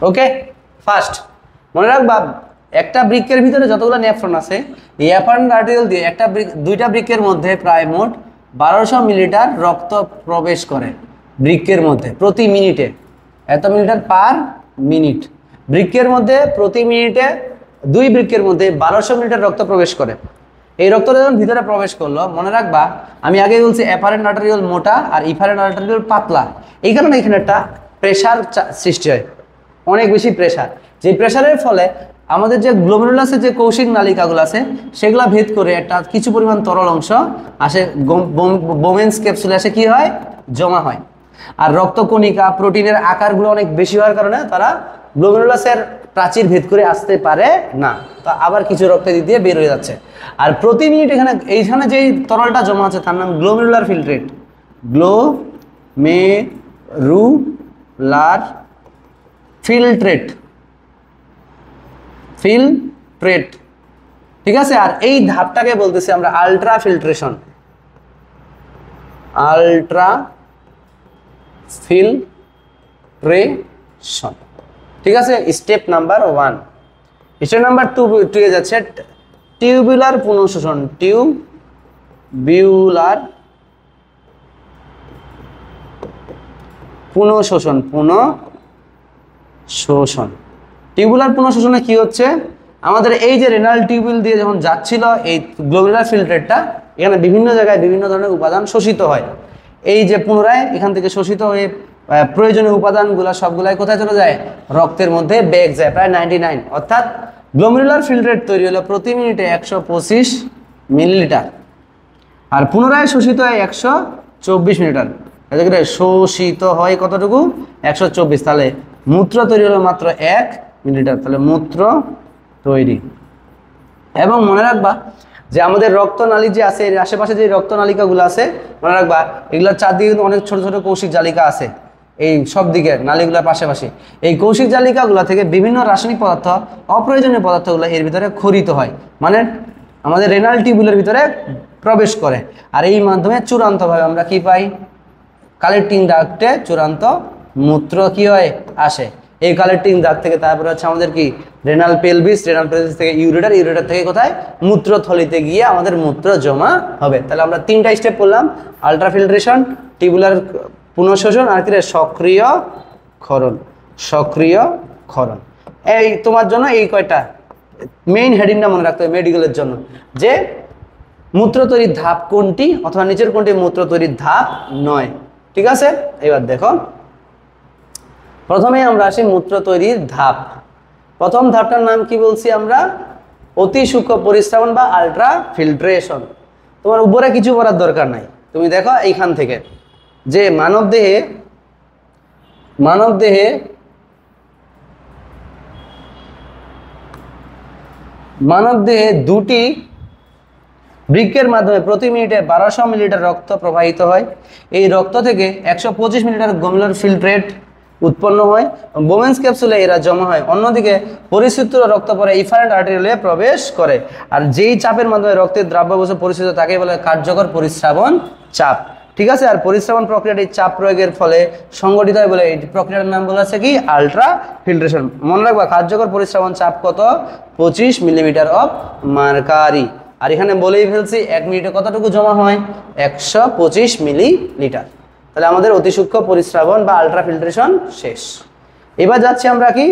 S1: ওকে, ফার্স্ট মনে রাখবা একটা বৃক্কের ভিতরে যতগুলো নেফ্রন আছে এই অ্যাপারেন্ট আর্টেরিওল দিয়ে দুইটা বৃক্কের মধ্যে প্রায় মোট 1200 মিলিলিটার রক্ত প্রবেশ করে বৃক্কের মধ্যে প্রতি মিনিটে। এত মিলিলিটার পার মিনিট বৃক্কের মধ্যে প্রতি মিনিটে দুই বৃক্কের মধ্যে 1200 মিলিলিটার রক্ত প্রবেশ করে। এই রক্তটা যখন ভিতরে প্রবেশ করলো মনে রাখবা আমি আগে বলছি অ্যাপারেন্ট আর্টেরিওল মোটা আর ইফারেন্ট আর্টেরিওল পাতলা। এই কারণে এখানে একটা প্রেশার সৃষ্টি হয়, অনেক বেশি প্রেশার। যে প্রেশারের ফলে আমাদের যে গ্লোমেরুলাসের যে কৌশিক নালিকাগুলো আছে সেগুলো ভেদ করে একটা কিছু পরিমাণ তরল অংশ আসে বোমেন্স ক্যাপসুলে আসে কি হয় জমা হয়। আর রক্তকণিকা প্রোটিনের আকারগুলো অনেক বেশি হওয়ার কারণে তারা গ্লোমেরুলাসের প্রাচীর ভেদ করে আসতে পারে না, তো আবার কিছু রক্ত দিয়ে বের হয়ে যাচ্ছে। আর প্রতি মিনিট এইখানে যেই তরলটা জমা আছে তার নাম গ্লোমেরুলার ফিল্ট্রেট। গ্লোমেরুলার ফিল্ট্রেট, ঠিক আছে। আর এই ধাপটাকে বলতেছি আমরা আলট্রা ফিল্ট্রেশন। ঠিক আছে, স্টেপ নাম্বার 1। স্টেপ নাম্বার 2 এ যাচ্ছে টিউবুলার পুনঃশোষণ। টিউবুলার পুনঃশোষণে কি হচ্ছে আমাদের এই যে রেনাল টিউবুল দিয়ে যখন যাচ্ছিল এই গ্লোমেরুলার ফিল্ট্রেটটা এখানে বিভিন্ন জায়গায় বিভিন্ন ধরনের উপাদান শোষিত হয়। এই যে পুনরায় এখান থেকে শোষিত হয়ে প্রয়োজনীয় উপাদানগুলো সবগুলাই কোথায় চলে যায় রক্তের মধ্যে বেগ যায় প্রায় 99। অর্থাৎ গ্লোমেরুলার ফিল্ট্রেট তৈরি হলো প্রতি মিনিটে 125 মিলিলিটার আর পুনরায় শোষিত হয় 124 মিলিলিটার। এদিকে শোষিত হয় কতটুকু 124। তাহলে মূত্র তৈরি হলো মাত্র 1 মিলিলিটার। তাহলে মূত্র তৈরি। এবং মনে রাখবা যে আমাদের রক্তনালী যে আছে এর আশেপাশে যে রক্তনালিকাগুলো আছে মনে রাখবা এগুলোর চারদিকে কিন্তু অনেক ছোট ছোট কৌশিক জালিকা আছে এই সব দিকে নালীগুলোর পাশাপাশি। এই কৌশিক জালিকাগুলো থেকে বিভিন্ন রাসায়নিক পদার্থ অপ্রয়োজনীয় পদার্থগুলো এর ভিতরে খরিত হয়, মানে আমাদের রেনাল টিউবুলের ভিতরে প্রবেশ করে। আর এই মাধ্যমে চূড়ান্তভাবে আমরা কি পাই কালেক্টিং ডাক্টে চূড়ান্ত মূত্র কি হয় আসে। এই কালেক্টিং দাগ থেকে তারপরে হচ্ছে আমাদের কি রেনাল পেলভিস, রেনাল পেলভিস থেকে ইউরেটার, ইউরেটার থেকে কোথায় মূত্রথলিতে গিয়ে আমাদের মূত্র জমা হবে। তাহলে আমরা 3টা স্টেপ করলাম, আলট্রাফিল্ট্রেশন, টিউবুলার পুনঃশোষণ আর কি সক্রিয় ক্ষরণ। এই তোমার জন্য এই কয়টা মেইন হেডিংটা মনে রাখতে হবে মেডিকেলের জন্য, যে মূত্র তৈরির ধাপ কোনটি অথবা নিচের কোনটি মূত্র তৈরির ধাপ নয়। ঠিক আছে, এবার দেখো প্রথমে আমরা আসি মূত্র তৈরির ধাপ। প্রথম ধাপটার নাম কি বলছি আমরা অতি সূক্ষ্ম পরিস্রাবন বা আলট্রা ফিল্ট্রেশন। তোমার উপরে কিছু করার দরকার নাই, তুমি দেখো এইখান থেকে যে মানব দেহে দুটি বৃক্কের মাধ্যমে প্রতি মিনিটে 1200 মিলিলিটার রক্ত প্রবাহিত হয়। এই রক্ত থেকে 125 মিলিলিটার গ্লোমেরুলার ফিল্ট্রেট উৎপন্ন হয়, বোমেন্স ক্যাপসুলে এরা জমা হয়। অন্যদিকে পরিশুদ্ধ রক্ত পরে ইফারেন্ট আর্টেরিওলে প্রবেশ করে। আর যেই চাপের মাধ্যমে রক্তের দ্রাব্যাবস্থা পরিশুদ্ধ তাকে বলে কার্যকর পরিস্রাবন চাপ। ঠিক আছে, আর পরিস্রাবন প্রক্রিয়াটি চাপ প্রয়োগের ফলে সংগঠিত হয় বলে এই প্রক্রিয়ার নাম বলা আছে কি আলট্রা ফিল্ট্রেশন। মনে রাখবা কার্যকর পরিস্রাবন চাপ কত 25 মিলিমিটার অফ মার্কারি। আর এখানে বলেই ফেলছি 1 মিনিটে কতটুকু জমা হয় 125 মিলিলিটার। তাহলে আমাদের অতি সূক্ষ্ম পরিস্রাবন বা আলট্রা ফিল্ট্রেশন শেষ। এবার যাচ্ছি আমরা কি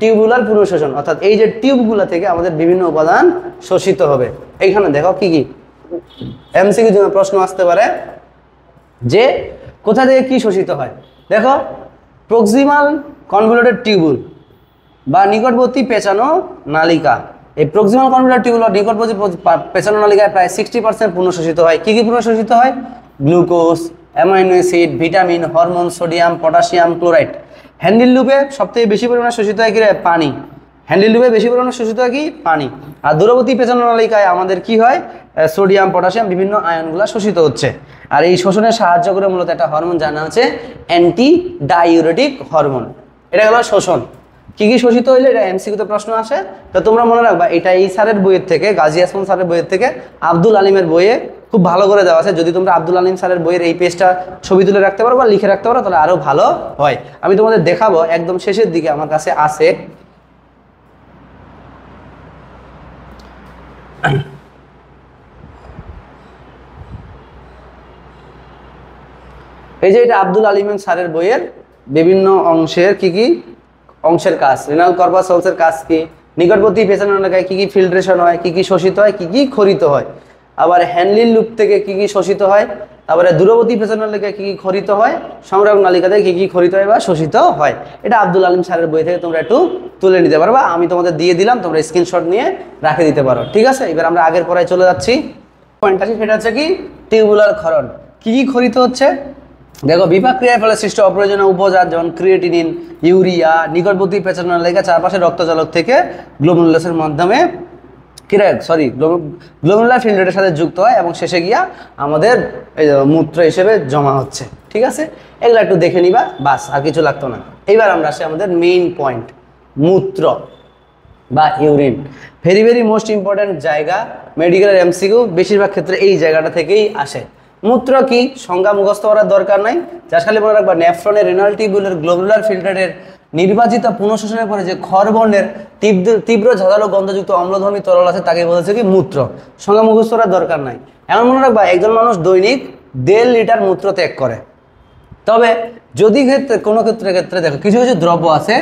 S1: টিউবুলার পুনঃশোষণ, অর্থাৎ এই যে টিউবগুলো থেকে আমাদের বিভিন্ন উপাদান শোষিত হবে। এইখানে দেখো কি কি এমসিকিউর জন্য প্রশ্ন আসতে পারে যে কোথা থেকে কি শোষিত হয়। দেখো প্রক্সিমাল কনভলিউটেড টিউবুল বা নিকটবর্তী পেঁচানো নালিকা। এই প্রক্সিমাল কনভলিউটেড টিউবুল বা নিকটবর্তী পেঁচানো নালিকায় প্রায় 60% পুনঃশোষিত হয়। কি কি পুনঃশোষিত হয়? Glucose, amino acid, vitamin, hormone, sodium, potassium, chloride. Handle লুপে সবথেকে বেশি পরিমাণে শোষিত হয় কি পানি। হ্যান্ডেল লুপে বেশি পরিমাণে শোষিত হয় কি পানি। আর দূরবর্তী পেঁচানো নালিকায় আমাদের কি হয় সোডিয়াম, পটাশিয়াম বিভিন্ন আয়নগুলো শোষিত হচ্ছে। আর এই শোষণে সাহায্য করে মূলত একটা হরমোন জানা হচ্ছে অ্যান্টি ডাইউরেটিক হরমোন। এটা হলো শোষণ। কি কি শোষিত হইলে এটা এমসিকিউতে প্রশ্ন আসে। তো তোমরা মনে রাখবা এটা এই স্যারের বইয়ের থেকে, গাজী আসমান স্যারের বইয়ের থেকে আব্দুল আলিমের বইয়ে খুব ভালো করে দেওয়া আছে। যদি তোমরা আব্দুল আলিম স্যারের বইয়ের এই পেজটা ছবি তুলে রাখতে পারো বা লিখে রাখতে পারো তাহলে আরো ভালো হয়। আমি তোমাদের দেখাবো একদম শেষের দিকে আমার কাছে আছে। এই যে এটা আব্দুল আলিম স্যারের বইয়ের বিভিন্ন অংশের কি কি অংশের কাজ, রেনাল কর্পাস সোলসের কাজ কি, নিকটবর্তী পেছনের এলাকায় কি কি ফিল্ট্রেশন হয়, কি কি শোষিত হয়, কি কি খরিত হয়, আবার হ্যান্ডলিন লুপ থেকে কি কি শোষিত হয়, তারপরে দূরবর্তী পেছনের এলাকায় কি কি খরিত হয়, সংগ্রাহক নালিকা থেকে কি কি খরিত হয় বা শোষিত হয়। এটা আব্দুল আলিম স্যারের বই থেকে তোমরা একটু তুলে নিতে পারবা, আমি তোমাদের দিয়ে দিলাম, তোমরা স্ক্রিনশট নিয়ে রাখে দিতে পারো। ঠিক আছে, এবার আমরা আগের পড়ায় চলে যাচ্ছি। পয়েন্ট আছে সেটা হচ্ছে কি টিউবুলার ক্ষরণ। কি কি খরিত হচ্ছে দেখো, বিপাক ক্রিয়ার ফলে সৃষ্ট অপ্রয়োজনীয় উপজাত যেমন ক্রিয়েটিনিন, ইউরিয়া নিকটবর্তী পেছনের লেগে চারপাশে রক্তজলক থেকে গ্লোমেরুলাসের মাধ্যমে গ্লোমেরুলার ফিল্ট্রেটের সাথে যুক্ত হয় এবং শেষে গিয়া আমাদের মূত্র হিসেবে জমা হচ্ছে। ঠিক আছে, এগুলো একটু দেখে নিবা, বাস আর কিছু লাগতো না। এইবার আমরা আসি আমাদের মেইন পয়েন্ট, মূত্র বা urine. Very very most important জায়গা, মেডিকেলের এমসিকিউ বেশিরভাগ ক্ষেত্রে এই জায়গাটা থেকেই আসে। মূত্র কি সংজ্ঞা মুখস্থ করার দরকার নাই, যার খালি মনে রাখবা নেফ্রনের রেনাল টিউবুলের গ্লোমেরুলার ফিল্টারের নির্বাচিত পুনঃশোষণের পরে যে ক্ষরবর্ণের তীব্র ঝাঁঝালো গন্ধযুক্ত অম্লধর্মী তরল আছে তাকে বলেছে কি মূত্র। সংজ্ঞা মুখস্থ করার দরকার নাই। এমন মনে রাখবা একজন মানুষ দৈনিক 1.5 লিটার মূত্র ত্যাগ করে। তবে যদি কোনো ক্ষেত্রে দেখো কিছু কিছু দ্রব্য আছে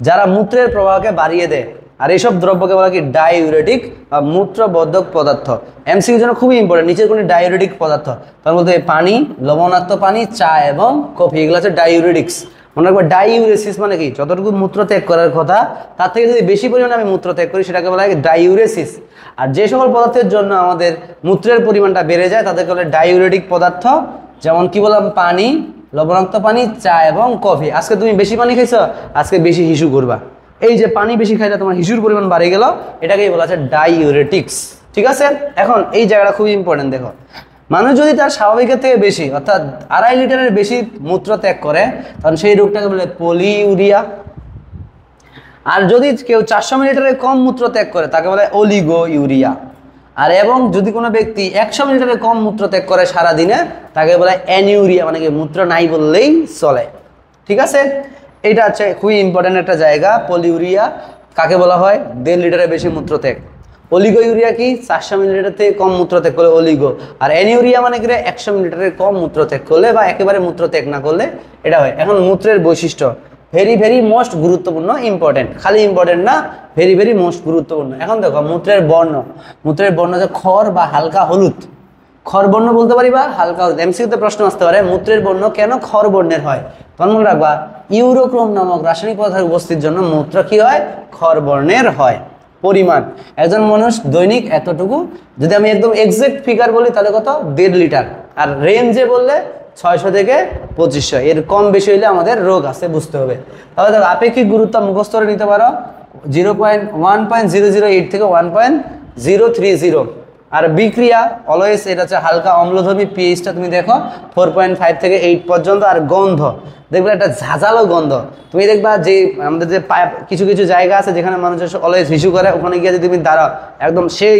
S1: যারা মূত্রের প্রবাহকে বাড়িয়ে দেয়, আর এইসব দ্রব্যকে বলা কি ডাইউরেটিক বা মূত্রবর্ধক পদার্থ। এমসিকিউর জন্য খুবই ইম্পর্টেন্ট, নিচের কোনো ডাইউরেটিক পদার্থ তার মধ্যে পানি, লবণাক্ত পানি, চা এবং কফি, এগুলো হচ্ছে ডাইউরেটিক্স। মনে রাখবো ডাইউরেসিস মানে কি যতটুকু মূত্র ত্যাগ করার কথা তার থেকে যদি বেশি পরিমাণে আমি মূত্র ত্যাগ করি সেটাকে বলা হয় ডাইউরেসিস। আর যে সকল পদার্থের জন্য আমাদের মূত্রের পরিমাণটা বেড়ে যায় তাদেরকে বলে ডাইউরেটিক পদার্থ। যেমন কি বললাম, পানি, লবণাক্ত পানি, চা এবং কফি। আজকে তুমি বেশি পানি খাইছো, আজকে বেশি হিসু করবা। এই যে পানি বেশি খাইলে তোমার হিসুর পরিমাণ বাড়ে গেল, এটাকেই বলা আছে ডাইউরেটিক্স। ঠিক আছে, এখন এই জায়গাটা খুবই ইম্পর্টেন্ট। দেখো, মানুষ যদি তার স্বাভাবিকের থেকে বেশি অর্থাৎ 2.5 লিটারের বেশি মূত্র ত্যাগ করে তখন সেই রোগটাকে বলে পলিউরিয়া। আর যদি কেউ 400 মিলিলিটারের কম মূত্র ত্যাগ করে তাকে বলে অলিগো ইউরিয়া। আর এবং যদি কোনো ব্যক্তি 100 মিলিলিটারের কম মূত্র ত্যাগ করে সারাদিনে তাকে বলে অ্যানিউরিয়া, মানে কি মূত্র নাই বললেই চলে। ঠিক আছে, এটা হচ্ছে খুবই ইম্পর্টেন্ট একটা জায়গা। পলিউরিয়া কাকে বলা হয়? 1.5 লিটারের বেশি মূত্র ত্যাগ। অলিগো ইউরিয়া কি 400 মিলিলিটার থেকে কম মূত্র ত্যাগ করলে অলিগো। আর অ্যানিউরিয়া মানে কি 100 মিলিলিটারের কম মূত্র ত্যাগ করলে বা একেবারে মূত্র ত্যাগ না করলে এটা হয়। এখন মূত্রের বৈশিষ্ট্য ভেরি ভেরি মোস্ট গুরুত্বপূর্ণ, ইম্পর্টেন্ট, খালি ইম্পর্টেন্ট না, ভেরি ভেরি মোস্ট গুরুত্বপূর্ণ। এখন দেখো মূত্রের বর্ণ, মূত্রের বর্ণ যে খর বা হালকা হলুদ, খর বর্ণ বলতে পারি বা হালকা হলুদ। এমসিকিউতে প্রশ্ন আসতে পারে মূত্রের বর্ণ কেন খর বর্ণের হয়, তখন মনে রাখবা ইউরোক্রোম নামক রাসায়নিক পদার্থের উপস্থিতির জন্য মূত্র কি হয়? খর বর্ণের হয়। পরিমাণ, একজন মানুষ দৈনিক এতটুকু, যদি আমি একদম এক্সাক্ট ফিগার বলি তাহলে কত? 1.5 লিটার। আর রেঞ্জে বললে 600 থেকে 2500, এর কম বেশি হইলে আমাদের রোগ আছে বুঝতে হবে। তাহলে দেখো আপেক্ষিক গুরুত্ব মুখস্থ করে নিতে পারো 1.008 থেকে 1.030। আর বিক্রিয়া অলওয়েজ এটা হচ্ছে হালকা অম্লধর্মী, পিএইচটা তুমি দেখো 4.5 থেকে 8 পর্যন্ত। আর গন্ধ দেখবে একটা ঝাঁঝালো গন্ধ, তুমি দেখবা যে আমাদের যে কিছু কিছু জায়গা আছে যেখানে মানুষ অলওয়েজ হিসু করে, ওখানে গিয়ে যদি তুমি দাঁড়াও একদম সেই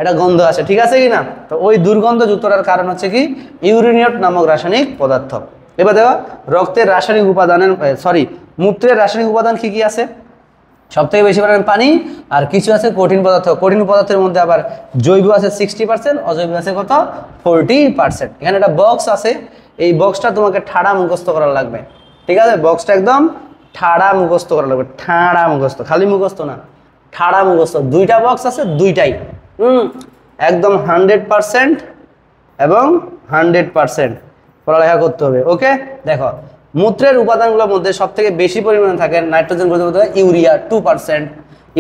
S1: একটা গন্ধ আসে, ঠিক আছে কি না? তো ওই দুর্গন্ধযুক্তটার কারণ হচ্ছে কি ইউরেনিয়েট নামক রাসায়নিক পদার্থ। এবার দেখো রক্তের রাসায়নিক উপাদানের মূত্রের রাসায়নিক উপাদান কি কি আছে? সব থেকে বেশি পরিমাণ পানি, আর কিছু আছে কঠিন পদার্থ। কঠিন পদার্থের মধ্যে আবার জৈব আছে 60%, অজৈব আছে কত? 40%। এখানে একটা বক্স আছে, এই বক্সটা তোমাকে ঠাড়া মুখস্থ করার লাগবে। ঠিক আছে, বক্সটা একদম ঠাড়া মুখস্থ করা লাগবে, ঠাড়া মুখস্থ, খালি মুখস্থ না, ঠাড়া মুখস্থ। দুইটা বক্স আছে, দুইটাই একদম 100% এবং 100% পড়ালেখা করতে হবে। ওকে, দেখো মূত্রের উপাদানগুলোর মধ্যে সব থেকে বেশি পরিমাণে থাকে নাইট্রোজেন গ্রহণ ইউরিয়া 2%,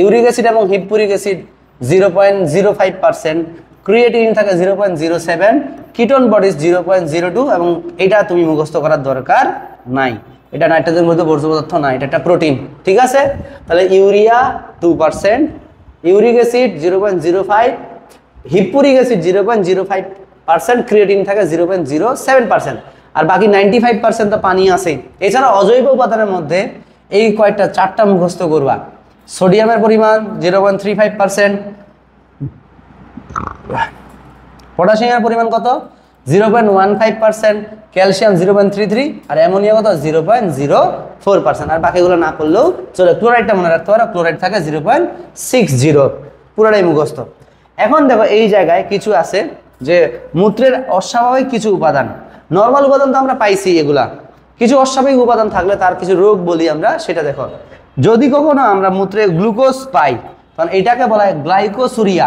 S1: ইউরিক অ্যাসিড এবং হিপুরিক অ্যাসিড 0.05%, ক্রিয়েটিনিন থাকে 0.07, কিটোন বডিজ 0.02। এবং এটা তুমি মুখস্থ করার দরকার নাই, এটা নাইট্রোজেন গ্রহীত বর্জ্য পদার্থ না, এটা একটা প্রোটিন। ঠিক আছে, তাহলে urea 2%, uric acid 0.05, hippuric acid 0.05%, creatine থাকে 0.07%। আর বাকি 95% তো পানি আছে। এছাড়া অজৈব উপাদানের মধ্যে এই কয়েকটা 4টা মুখস্থ করবা। সোডিয়ামের পরিমাণ 0.35%, পটাশিয়ামের পরিমাণ কত 0.15%, ক্যালসিয়াম 0.33, আর অ্যামোনিয়া কত 0.04%। আর বাকিগুলো না করলেও চলো। ক্লোরাইডটা মনে রাখতে পারো, ক্লোরাইড থাকে 0.60, পুরোটাই মুখস্থ। এখন দেখো এই জায়গায় কিছু আছে যে মূত্রের অস্বাভাবিক কিছু উপাদান, নর্মাল উপাদান তো আমরা পাইছি, এগুলা কিছু অস্বাভাবিক উপাদান থাকলে তার কিছু রোগ বলি আমরা, সেটা দেখো। যদি কখনো আমরা মূত্রে গ্লুকোজ পাই তখন এটাকে বলা হয় গ্লাইকোসুরিয়া।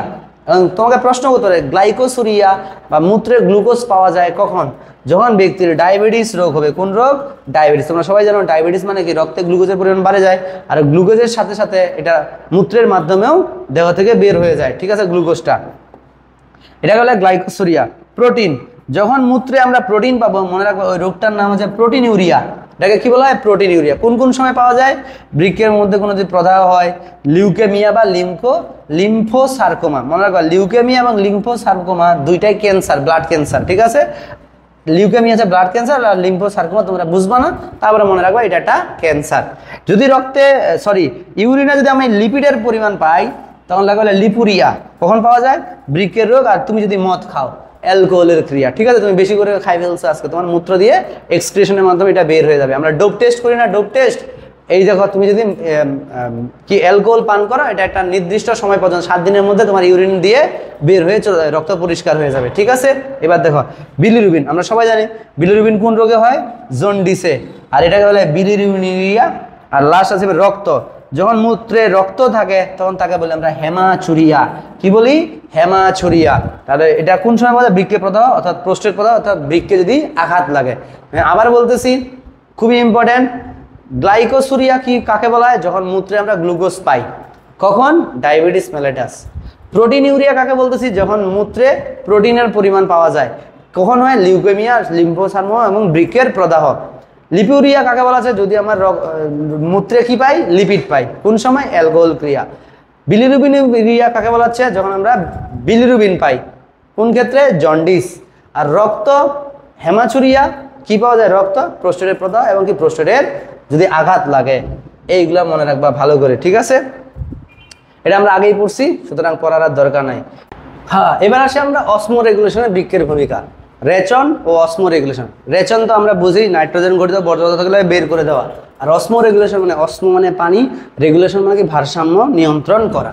S1: তোমাকে প্রশ্ন করতে পারে গ্লাইকোসুরিয়া বা মূত্রে গ্লুকোজ পাওয়া যায় কখন? যখন ব্যক্তির ডায়াবেটিস রোগ হবে। কোন রোগ? ডায়াবেটিস। তোমরা সবাই জানো ডায়াবেটিস মানে কি, রক্তে গ্লুকোজের পরিমাণ বাড়ে যায়, আর গ্লুকোজের সাথে সাথে এটা মূত্রের মাধ্যমেও দেহ থেকে বের হয়ে যায়, ঠিক আছে, গ্লুকোজটা। এটা বলে গ্লাইকোসুরিয়া। প্রোটিন, যখন মূত্রে আমরা প্রোটিন পাবো, মনে রাখবো ওই রোগটার নাম হচ্ছে প্রোটিন ইউরিয়া। এটাকে কি বলা হয়? Protein urea. কোন কোন সময় পাওয়া যায়? বৃক্কের মধ্যে কোনো যদি প্রদাহ হয়, লিউকেমিয়া বা লিম্ফোসার্কোমা। মনে রাখবা লিউকেমিয়া এবং লিম্ফোসার্কোমা দুইটাই ক্যান্সার, ব্লাড ক্যান্সার, ঠিক আছে। লিউকেমিয়া হচ্ছে ব্লাড ক্যান্সার, আর লিম্ফোসার্কোমা তোমরা বুঝবা না, তারপরে মনে রাখবা এটা একটা ক্যান্সার। যদি রক্তে ইউরিনে যদি আমি লিপিডের পরিমাণ পাই তখন লাগবে লিপুরিয়া। কখন পাওয়া যায়? বৃক্কের রোগ। আর তুমি যদি মদ খাও, অ্যালকোহলের ক্রিয়া, ঠিক আছে, তুমি বেশি করে খাই ফেলছো আজকে, তোমার মূত্র দিয়ে এক্সক্রিশনের মাধ্যমে এটা বের হয়ে যাবে। আমরা ডোপ টেস্ট করি না, ডোপ টেস্ট, এই দেখো তুমি যদি কি অ্যালকোহল পান করো, এটা একটা নির্দিষ্ট সময় পর্যন্ত 7 দিনের মধ্যে তোমার ইউরিন দিয়ে বের হয়ে চলে যাবে, রক্ত পরিষ্কার হয়ে যাবে, ঠিক আছে। এবার দেখো বিলিরুবিন, আমরা সবাই জানি বিলিরুবিন কোন রোগে হয়? জন্ডিসে। আর এটাকে বলে বিলিরুবিনুরিয়া। আর লাস্ট আছে রক্ত, যখন মূত্রে রক্ত থাকে তখন তাকে বলি আমরা হেমাচুরিয়া। কি বলি? হেমাচুরিয়া। তাহলে এটা কোন সময় বলে? বৃক্কে প্রদাহ অর্থাৎ প্রোস্টেট প্রদাহ, অর্থাৎ বৃক্কে যদি আঘাত লাগে। আবার বলতেছি, খুবই ইম্পর্টেন্ট, গ্লাইকোসুরিয়া কি কাকে বলা হয়? যখন মূত্রে আমরা গ্লুকোজ পাই। কখন? Diabetes mellitus. প্রোটিন ইউরিয়া কাকে বলতেছি? যখন মূত্রে প্রোটিনের পরিমাণ পাওয়া যায়। কখন হয়? লিউকেমিয়া, লিম্ফোসার্কোমা এবং বৃক্কের প্রদাহ। লিপিউরিয়া কাকে বলা আছে? যদি আমার মূত্রে কি পাই? লিপিড পাই। কোন সময়? অ্যালকোহল ক্রিয়া। বিলিরুবিন ইউরিয়া কাকে বলা হচ্ছে? যখন আমরা বিলিরুবিন পাই। কোন ক্ষেত্রে? জন্ডিস। আর রক্ত হেমাচুরিয়া কি পাওয়া যায়? রক্ত প্রোস্টেটের প্রদাহ এবং কি প্রোস্টেটের যদি আঘাত লাগে। এইগুলা মনে রাখবা ভালো করে, ঠিক আছে। এটা আমরা আগেই পড়ছি, সুতরাং পড়ার আর দরকার নাই। হ্যাঁ, এবার আসি আমরা অসমো রেগুলেশনে বৃক্কের ভূমিকা। রেচন ও অসমো রেগুলেশন। রেচন তো আমরা বুঝি নাইট্রোজেন ঘটিত বর্জ্য পদার্থগুলো বের করে দেওয়া, আর অসমো রেগুলেশন মানে, অসমো মানে পানি, রেগুলেশন মানে কি ভারসাম্য নিয়ন্ত্রণ করা।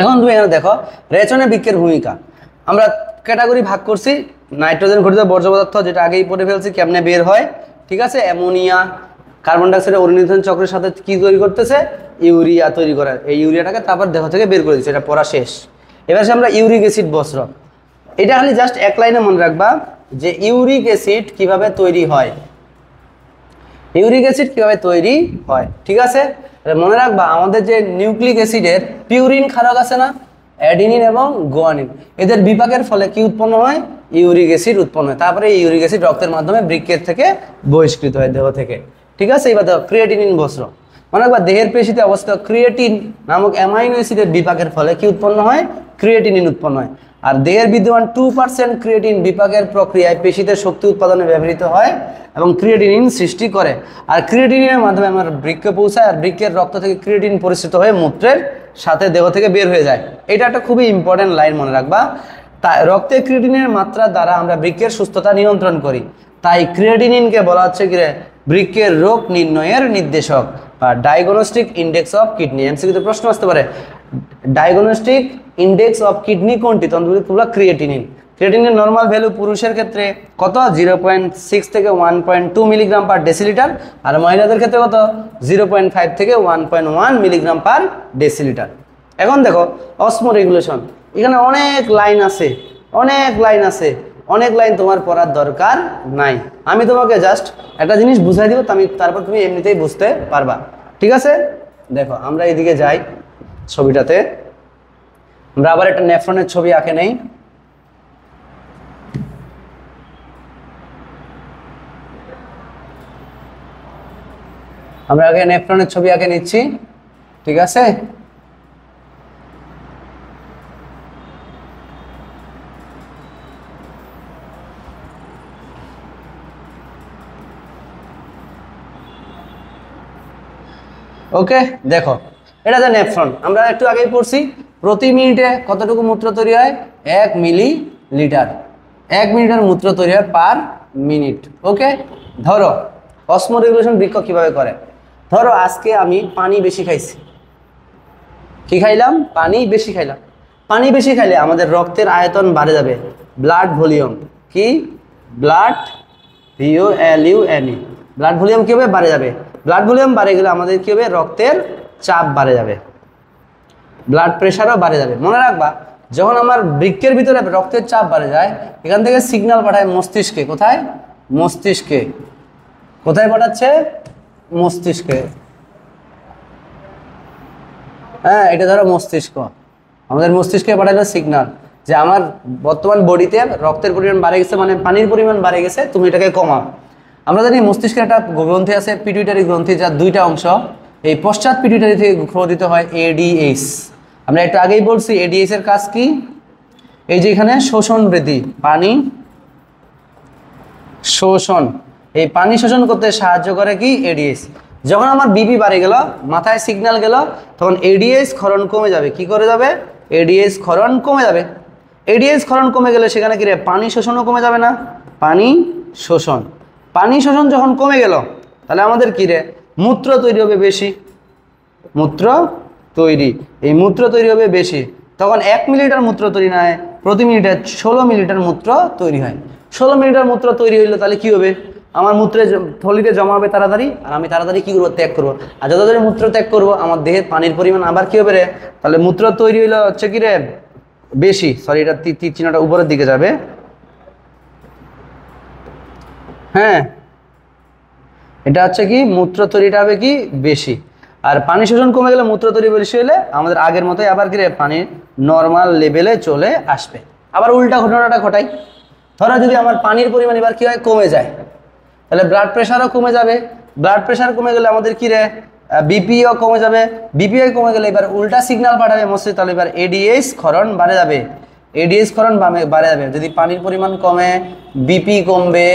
S1: এখন তুমি এখানে দেখো রেচনে বৃক্কের ভূমিকা। আমরা ক্যাটাগরি ভাগ করছি, নাইট্রোজেন ঘটিত বর্জ্য পদার্থ যেটা আগেই পড়ে ফেলছি কেমনে বের হয়, ঠিক আছে। অ্যামোনিয়া, কার্বন ডাইঅক্সাইড অনির্ধারণ চক্রের সাথে কি তৈরি করতেছে? ইউরিয়া তৈরি করা। এই ইউরিয়াটাকে তারপর দেহ থেকে বের করে দিচ্ছে, এটা পড়া শেষ। এবার আমরা ইউরিক অ্যাসিড বস্ত্র, এটা খালি জাস্ট এক লাইনে মনে রাখবা যে ইউরিক অ্যাসিড কিভাবে তৈরি হয়। ইউরিক অ্যাসিড কিভাবে তৈরি হয়, ঠিক আছে। মনে রাখবা আমাদের যে নিউক্লিক অ্যাসিডের পিউরিন ক্ষারক আছে না, অ্যাডিনিন এবং গুয়ানিন, এদের বিপাকের ফলে কি উৎপন্ন হয়? ইউরিক অ্যাসিড উৎপন্ন হয়। তারপরে এই ইউরিক অ্যাসিড রক্তের মাধ্যমে বৃক্কের থেকে বহিষ্কৃত হয় দেহ থেকে, ঠিক আছে। এবার দেখো ক্রিয়েটিনিন বস্ত্র, মনে রাখবা দেহের পেশিতে অবস্থিত ক্রিয়েটিন নামক অ্যামাইনো অ্যাসিডের বিপাকের ফলে কি উৎপন্ন হয়? ক্রিয়েটিনিন উৎপন্ন হয়। আর দেহের বিদ্যমান 2% ক্রিয়েটিন বিপাকের প্রক্রিয়ায় পেশিতে শক্তি উৎপাদনে ব্যবহৃত হয় এবং ক্রিয়েটিনিন সৃষ্টি করে। আর ক্রিয়েটিনিনের মাধ্যমে আমার বৃক্কে পৌঁছায়, আর বৃক্কের রক্ত থেকে ক্রিয়েটিন পরিশ্রিত হয়ে মূত্রের সাথে দেহ থেকে বের হয়ে যায়। এটা একটা খুবই ইম্পর্টেন্ট লাইন মনে রাখবা। তাই রক্তে ক্রিয়েটিনের মাত্রা দ্বারা আমরা বৃক্কের সুস্থতা নিয়ন্ত্রণ করি। তাই ক্রিয়েটিনিনকে বলা হচ্ছে কি বৃক্কের রোগ নির্ণয়ের নির্দেশক বা ডায়াগনস্টিক ইন্ডেক্স অফ কিডনি। এমসিকিউতে প্রশ্ন আসতে পারে ডায়াগনস্টিক ইন্ডেক্স অফ কিডনি কোনটি? তখন তোমরা ক্রিয়েটিনিন। ক্রিয়েটিনের নর্মাল ভ্যালু পুরুষের ক্ষেত্রে কত? 0.6 থেকে 1.2 মিলিগ্রাম পার ডেসিলিটার, আর মহিলাদের ক্ষেত্রে কত? 0.5 থেকে 1.1 মিলিগ্রাম পার ডেসিলিটার। এখন দেখো অসমো রেগুলেশন, এখানে অনেক লাইন আছে, অনেক লাইন তোমার পড়ার দরকার নাই। আমি তোমাকে জাস্ট একটা জিনিস বুঝাই দিব, তারপর তুমি এমনিতেই বুঝতে পারবা, ঠিক আছে। দেখো আমরা এদিকে যাই, ছবিটাতে আমরা আবার একটা নেফ্রনের ছবি আঁকে নেই। আমরা আগে নেফ্রনের ছবি আঁকে নিচ্ছি, ঠিক আছে। ওকে, দেখো এটা যে নেফ্রন, আমরা একটু আগেই পড়ছি প্রতি মিনিটে কতটুকু মূত্র তৈরি হয়, 1 মিলিলিটার। 1 মিলিটার মূত্র তৈরি হয় পার মিনিট। ওকে, ধরো অসমোরেগুলেশন বৃক্ক কিভাবে করে। ধরো আজকে আমি পানি বেশি খাইছি, কি খাইলাম, পানি বেশি খাইলাম। পানি বেশি খাইলে আমাদের রক্তের আয়তন বাড়ে যাবে, ব্লাড ভলিউম, কি ব্লাড VOLUME, ব্লাড ভলিউম কি হবে, বাড়ে যাবে। ব্লাড ভলিউম বাড়ে গেলে আমাদের কি হবে, রক্তের চাপ বাড়ে যাবে, ব্লাড প্রেশারও বাড়ে যাবে। মনে রাখবা যখন আমার বৃক্কের ভিতরে রক্তের চাপ বাড়ে যায়, এখান থেকে সিগন্যাল পাঠায় মস্তিষ্কে, কোথায়, মস্তিষ্কে। কোথায় পাঠাচ্ছে, মস্তিষ্কে। হ্যাঁ, এটা ধরো মস্তিষ্ক, আমাদের মস্তিষ্কে পাঠালো সিগন্যাল যে আমার বর্তমান বডিতে রক্তের পরিমাণ বাড়ে গেছে, মানে পানির পরিমাণ বাড়ে গেছে, তুমি এটাকে কমাও। আমরা জানি মস্তিষ্কের একটা গ্রন্থি আছে পিটুইটারি গ্রন্থি, যার দুইটা অংশ। এই পশ্চাৎ পিটুইটারি থেকে খোদিত হয় ADH। আমরা একটু আগেই বলছি ADH এর কাজ কি, এই যে এখানে শোষণ বৃদ্ধি, পানি শোষণ, এই পানি শোষণ করতে সাহায্য করে কি ADH। যখন আমার বিপি বাড়ে গেল, মাথায় সিগন্যাল গেল, তখন ADH ক্ষরণ কমে যাবে। কি করে যাবে, ADH ক্ষরণ কমে যাবে। ADH ক্ষরণ কমে গেলে সেখানে কি রে, পানি শোষণও কমে যাবে না, পানি শোষণ। পানি শোষণ যখন কমে গেল তাহলে আমাদের কি রে, মূত্র তৈরি হবে বেশি, মূত্র তৈরি, এই মূত্র তৈরি হবে বেশি। তখন 1 মিলিলিটার মূত্র তৈরি না হয়, প্রতি মিনিটে 16 মিলিলিটার মূত্র তৈরি হয়। 16 মিলিলিটার মূত্র তৈরি হইলো তাহলে কি হবে, আমার মূত্রে থলিতে জমা হবে তাড়াতাড়ি, আর আমি তাড়াতাড়ি কি করবো, ত্যাগ করবো। আর যত তাড়াতাড়ি মূত্র ত্যাগ করবো, আমার দেহের পানির পরিমাণ আবার কি হবে রে, তাহলে মূত্র তৈরি হইলো হচ্ছে কি রে, বেশি। সরি, এটা তীর চিহ্নটা উপরের দিকে যাবে। হ্যাঁ, এটা হচ্ছে কি, মূত্র তৈরিটা হবে কি বেশি, আর পানি শোষণ কমে গেলে মূত্র তৈরি বেশি হলে আমাদের আগের মতোই আবার কি রে, পানি নর্মাল লেভেলে চলে আসবে। আবার উল্টা ঘটনাটা ঘটাই, ধরো যদি আমার পানির পরিমাণ এবার কি হয়, কমে যায়, তাহলে ব্লাড প্রেশারও কমে যাবে। ব্লাড প্রেশার কমে গেলে আমাদের কি রে, বিপিও কমে যাবে। বিপিও কমে গেলে এবার উল্টা সিগন্যাল পাঠাবে মস্তিষ্ক, তাহলে এবার ADH ক্ষরণ বাড়ে যাবে, ADH ক্ষরণ বাড়ে যাবে। যদি পানির পরিমাণ কমে, বিপি কমবে,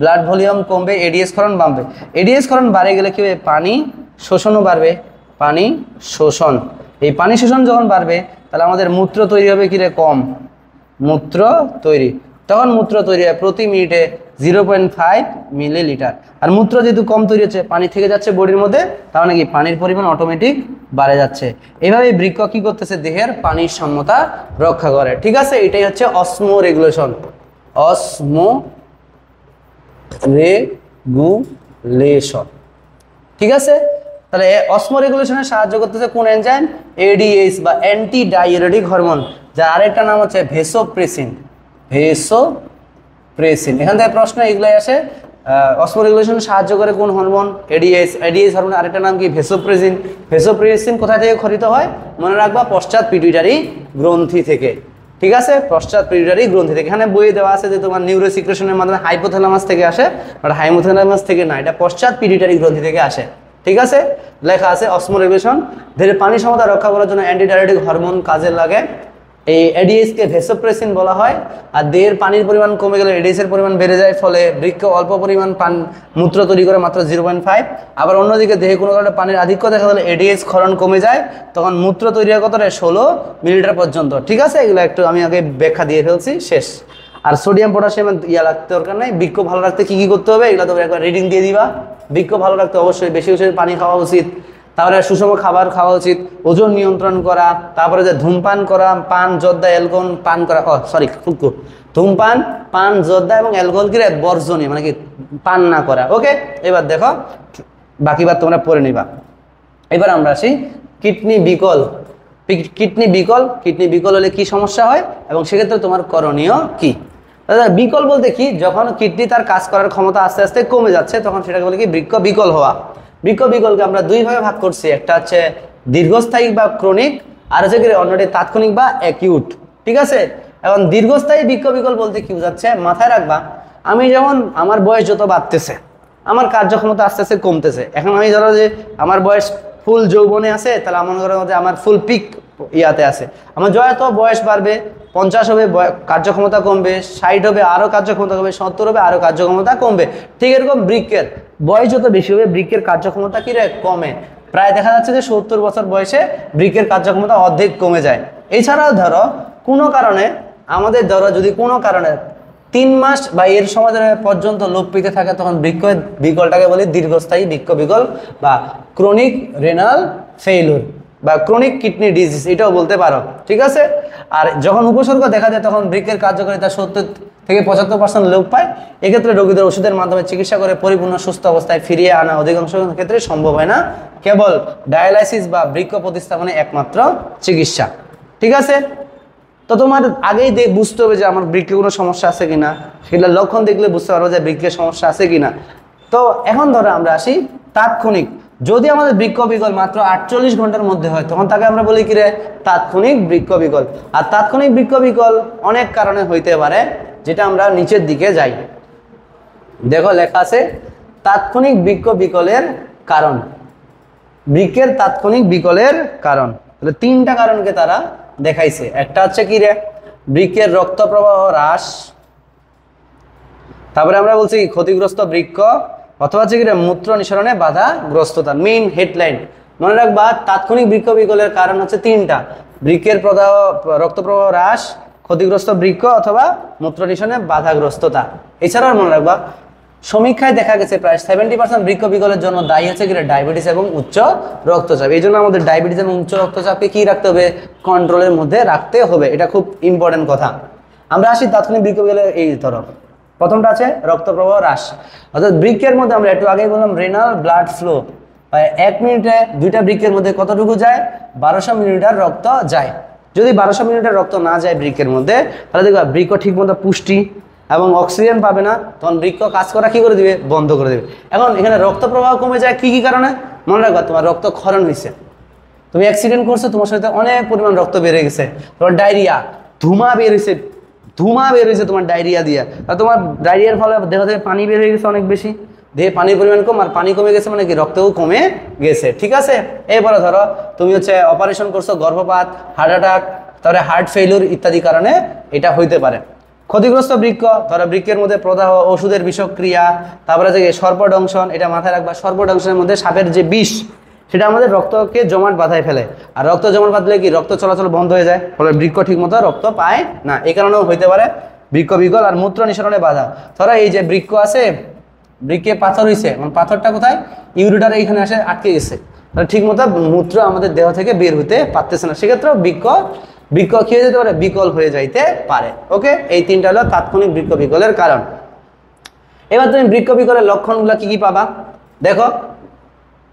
S1: ব্লাড ভলিউম কমবে, ADH ক্ষরণ বাড়বে। ADH ক্ষরণ বাড়ে গেলে কি হবে, পানি শোষণও বাড়বে, পানি শোষণ। এই পানি শোষণ যখন বাড়বে তাহলে আমাদের মূত্র তৈরি হবে কি রে, কম, মূত্র তৈরি। তখন মূত্র তৈরি হয় প্রতি মিনিটে 0.5 মিলিলিটার। আর মূত্র যেহেতু কম তৈরি হচ্ছে, পানি থেকে যাচ্ছে বডির মধ্যে, তাহলে কি পানির পরিমাণ অটোমেটিক বাড়ে যাচ্ছে। এইভাবে বৃক্ক কি করতেছে, দেহের পানির সাম্যতা রক্ষা করে। ঠিক আছে, এটাই হচ্ছে অসমো রেগুলেশন, অসমো রেগুলেশন। ঠিক আছে, তাহলে অসমো রেগুলেশনে সাহায্য করতেছে কোন এনজাইম, ADH বা অ্যান্টি ডাইউরেটিক হরমোন, যার আরেকটা নাম হচ্ছে ভেসোপ্রেসিন। ভেসোপ্রেসিন, এখান থেকে প্রশ্ন এগুলাই আসে। অসমো রেগুলেশনে সাহায্য করে কোন হরমোন, ADH। ADH হরমোন আরেকটা নাম কি, ভেসোপ্রেসিন। ভেসোপ্রেসিন কোথা থেকে খরিত হয়, মনে রাখবা পশ্চাৎ পিটুইটারি গ্রন্থি থেকে। ঠিক আছে, পশ্চাৎ পিটুইটারি গ্রন্থি থেকে। এখানে বইয়ে দেওয়া আছে যে তোমার নিউরোসিক্রেশনের মাধ্যমে হাইপোথ্যালামাস থেকে আসে, বাট হাইপোথ্যালামাস থেকে না, এটা পশ্চাৎ পিটুইটারি গ্রন্থি থেকে আসে। ঠিক আছে, লেখা আছে অসমো রেগুলেশন, দেহের পানি সমতা রক্ষা করার জন্য অ্যান্টি ডাইউরেটিক হরমোন কাজে লাগে। এই ADH কে ভেসোপ্রেসিন বলা হয়। আর দেহের পানির পরিমাণ কমে গেলে ADH এর পরিমাণ বেড়ে যায়, ফলে বৃক্ক অল্প পরিমাণ মূত্র তৈরি করে, মাত্র 0.5। আবার অন্যদিকে দেহে কোনো কারণে পানির আধিক্য দেখা গেলে ADH ক্ষরণ কমে যায়, তখন মূত্র তৈরি হয় কতটা, 16 মিলিলিটার পর্যন্ত। ঠিক আছে, এগুলো একটু আমি আগে ব্যাখ্যা দিয়ে ফেলছি, শেষ। আর সোডিয়াম পটাশিয়াম রাখতে দরকার নেই। বৃক্ক ভালো রাখতে কি কি করতে হবে, এগুলো তোমরা একবার রিডিং দিয়ে দিবা। বৃক্ক ভালো রাখতে অবশ্যই বেশি বেশি পানি খাওয়া উচিত, তারপরে সুষম খাবার খাওয়া উচিত, ওজন নিয়ন্ত্রণ করা, তারপরে যে ধূমপান করা, পান, জর্দা, অ্যালকোহল পান করা, ধূমপান, পান, জর্দা এবং অ্যালকোহল কি বর্জনীয়, মানে কি পান না করা। ওকে, এবার দেখো বাকিবার তোমরা পড়ে নিবা। এবার আমরা আসি কিডনি বিকল। কিডনি বিকল হলে কি সমস্যা হয় এবং সেক্ষেত্রে তোমার করণীয় কি। বিকল বলতে কি, যখন কিডনি তার কাজ করার ক্ষমতা আস্তে আস্তে কমে যাচ্ছে, তখন সেটাকে বলে কি বৃক্ক বিকল হওয়া। বৃক্ক বিকলকে আমরা দুই ভাগে ভাগ করছি, একটা হচ্ছে দীর্ঘস্থায়ী বা ক্রনিক, আর হচ্ছে অন্যটি তাৎক্ষণিক বা অ্যাকিউট। ঠিক আছে, এখন দীর্ঘস্থায়ী বৃক্ক বিকল বলতে কি বোঝাচ্ছে, মাথায় রাখবা, আমি যেমন আমার বয়স যত বাড়তেছে, আমার কার্যক্ষমতা আস্তে আস্তে কমতেছে। এখন আমি ধরো যে আমার বয়স ফুল যৌবনে আছে, তাহলে আমার মনে করো যে আমার ফুল পিক ইয়াতে আছে, আমার যত বয়স বাড়বে, 50 হবে কার্যক্ষমতা কমবে, 60 হবে আরও কার্যক্ষমতা কমবে, 70 হবে আরও কার্যক্ষমতা কমবে। ঠিক এরকম বৃক্কের বয়স যত বেশি হবে, বৃক্কের কার্যক্ষমতা কি রে কমে। প্রায় দেখা যাচ্ছে যে 70 বছর বয়সে বৃক্কের কার্যক্ষমতা অর্ধেক কমে যায়। এছাড়াও ধরো কোনো কারণে আমাদের ধরো যদি কোনো কারণে 3 মাস বা এর সময় পর্যন্ত লোপ পেতে থাকে, তখন বৃক্ক বিকলটাকে বলি দীর্ঘস্থায়ী বৃক্ক বিকল বা ক্রনিক রেনাল ফেইলুর বা ক্রনিক কিডনি ডিজিজ, এটাও বলতে পারো। ঠিক আছে। আর যখন উপসর্গ দেখা যায় তখন বৃক্কের কার্যকারিতা 70 থেকে 75% লোপ পায়। এক্ষেত্রে রোগীদের ওষুধের মাধ্যমে চিকিৎসা করে পরিপূর্ণ সুস্থ অবস্থায় ফিরিয়ে আনা অধিকাংশ ক্ষেত্রে সম্ভব হয় না। কেবল ডায়ালাইসিস বা বৃক্ক প্রতিস্থাপনে একমাত্র চিকিৎসা। ঠিক আছে। তো তোমার আগেই বুঝতে হবে যে আমার বৃক্কে কোনো সমস্যা আছে কিনা, সেগুলো লক্ষণ দেখলে বুঝতে পারবো যে বৃক্কের সমস্যা আছে কিনা। তো এখন ধরো আমরা আসি তাৎক্ষণিক। যদি আমাদের বৃক্ক বিকল মাত্র 48 ঘন্টার মধ্যে হয় তখন তাকে আমরা বলি কি রে, তাৎক্ষণিক বৃক্ক বিকল। আর তাৎক্ষণিক বৃক্ক বিকল অনেক কারণে হইতে পারে, যেটা আমরা নিচের দিকে যাই। দেখো লেখা আছে তাৎক্ষণিক বৃক্ক বিকলের কারণ। বৃক্কের তাৎক্ষণিক বিকলের কারণ, তাহলে 3টা কারণকে তারা দেখাইছে। একটা হচ্ছে কি রে, বৃক্কের রক্ত প্রবাহ হ্রাস, তারপরে আমরা বলছি ক্ষতিগ্রস্ত বৃক্ক, অথবা হচ্ছে কি রে মূত্র নিঃসরণে বাধাগ্রস্ততা। মেইন হেডলাইন মনে রাখবা, তাৎক্ষণিক বৃক্ক বিকলের কারণ হচ্ছে 3টা: বৃক্কের রক্ত প্রবাহ হ্রাস, ক্ষতিগ্রস্ত বৃক্ক, অথবা মূত্র নিঃসরণে বাধাগ্রস্ততা। এছাড়াও মনে রাখবা, সমীক্ষায় দেখা গেছে প্রায় 70% বৃক্ক বিকলের জন্য দায়ী হচ্ছে কি ডায়াবেটিস এবং উচ্চ রক্তচাপ। এই জন্য আমাদের ডায়াবেটিস এবং উচ্চ রক্তচাপকে কি রাখতে হবে, কন্ট্রোলের মধ্যে রাখতে হবে। এটা খুব ইম্পর্টেন্ট কথা। আমরা আসি তাৎক্ষণিক বৃক্ক বিকলের এই তরফ। প্রথমটা আছে রক্ত প্রবাহ হ্রাস, অর্থাৎ বৃক্কের মধ্যে আমরা একটু আগেই বললাম রেনাল ব্লাড ফ্লো, 1 মিনিটে 2টা বৃক্কের মধ্যে কতটুকু যায়, 1200 মিলিলিটার রক্ত যায়। যদি 1200 মিলিলিটার রক্ত না যায় বৃক্কের মধ্যে, তাহলে দেখবা বৃক্ক ঠিক মতো পুষ্টি এবং অক্সিজেন পাবে না, তখন বৃক্ক কাজ করা কি করে দিবে, বন্ধ করে দেবে। এখন এখানে রক্ত প্রবাহ কমে যায় কি কি কারণে, মনে রাখবা তোমার রক্তক্ষরণ হয়েছে, তুমি অ্যাক্সিডেন্ট করছো, তোমার সাথে অনেক পরিমাণ রক্ত বেড়ে গেছে, তোমার ডায়রিয়া, ধুমা বের হয়েছে তোমার ডায়রিয়া দিয়ে, আর তোমার ডায়রিয়ার ফলে দেহ থেকে পানি বের হয়ে গেছে অনেক বেশি, দেহে পানির পরিমাণ কম, আর পানি কমে গেছে মানে কি রক্তও কমে গেছে। ঠিক আছে। এরপরে ধরো তুমি হচ্ছে অপারেশন করছো, গর্ভপাত, হার্ট অ্যাটাক, তারপরে হার্ট ফেইলিউর ইত্যাদি কারণে এটা হইতে পারে। ক্ষতিগ্রস্ত বৃক্ক, ধরো বৃক্কের মধ্যে প্রদাহ, ওষুধের বিষক্রিয়া, তারপরে যে সর্পদংশন, এটা মাথায় রাখবা। সর্পদংশনের মধ্যে সাপের যে বিষ, সেটা আমাদের রক্তকে জমাট বাঁধায় ফেলে, আর রক্ত জমাট বাঁধলে কি রক্ত চলাচল বন্ধ হয়ে যায়, ফলে বৃক্ক ঠিক মতো রক্ত পায় না। এই কারণেও হইতে পারে বৃক্ক বিকল। আর মূত্র নিঃসরণে বাধা, ধরো এই যে বৃক্ক আছে, বৃক্কে পাথর হয়েছে, মানে পাথরটা কোথায়, ইউরিটার এইখানে আসে আটকে গেছে, তাহলে ঠিক মতো মূত্র আমাদের দেহ থেকে বের হইতে পারতেছে না, সেক্ষেত্রেও বৃক্ক কি হয়ে যেতে পারে, বিকল হয়ে যাইতে পারে। ওকে, এই 3টা হলো তাৎক্ষণিক বৃক্ক বিকলের কারণ। এবার তুমি বৃক্ক বিকলের লক্ষণগুলো কি কি পাবা, দেখো।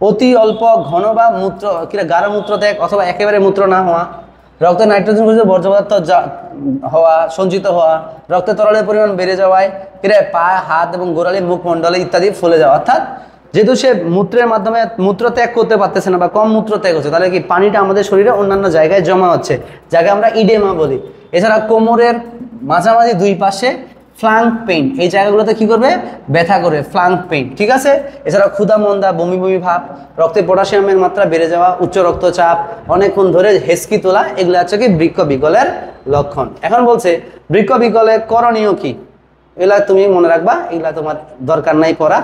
S1: অতি অল্প ঘন বা মূত্র গাঢ় মূত্র ত্যাগ অথবা একেবারে মূত্র না হওয়া, রক্তে নাইট্রোজেন বর্জ্য পদার্থ হওয়া, সঞ্চিত হওয়া, রক্তে তরলের পরিমাণ বেড়ে যাওয়ায় পা, হাত এবং গোড়ালি, মুখমণ্ডলে ইত্যাদি ফুলে যাওয়া। অর্থাৎ যেহেতু সে মূত্রের মাধ্যমে মূত্র ত্যাগ করতে পারতেছে না বা কম মূত্র ত্যাগ হচ্ছে, তাহলে কি পানিটা আমাদের শরীরে অন্যান্য জায়গায় জমা হচ্ছে, যাকে আমরা ইডেমা বলি। এছাড়া কোমরের মাঝামাঝি 2 পাশে ফ্লাঙ্ক পেইন, এই জায়গাগুলোতে কি করবে, ব্যথা করবে, ফ্লাঙ্ক পেইন। ঠিক আছে। এছাড়া ক্ষুধা মন্দা, বমি বমি ভাব, রক্তে পটাশিয়ামের মাত্রা বেড়ে যাওয়া, উচ্চ রক্তচাপ, অনেকক্ষণ ধরে হেসকি তোলা, এগুলো হচ্ছে কি বৃক্ক বিকলের লক্ষণ। এখন বলছে বৃক্ক বিকলের করণীয় কি, এগুলা তুমি মনে রাখবা, এগুলা তোমার দরকার নাই পড়া।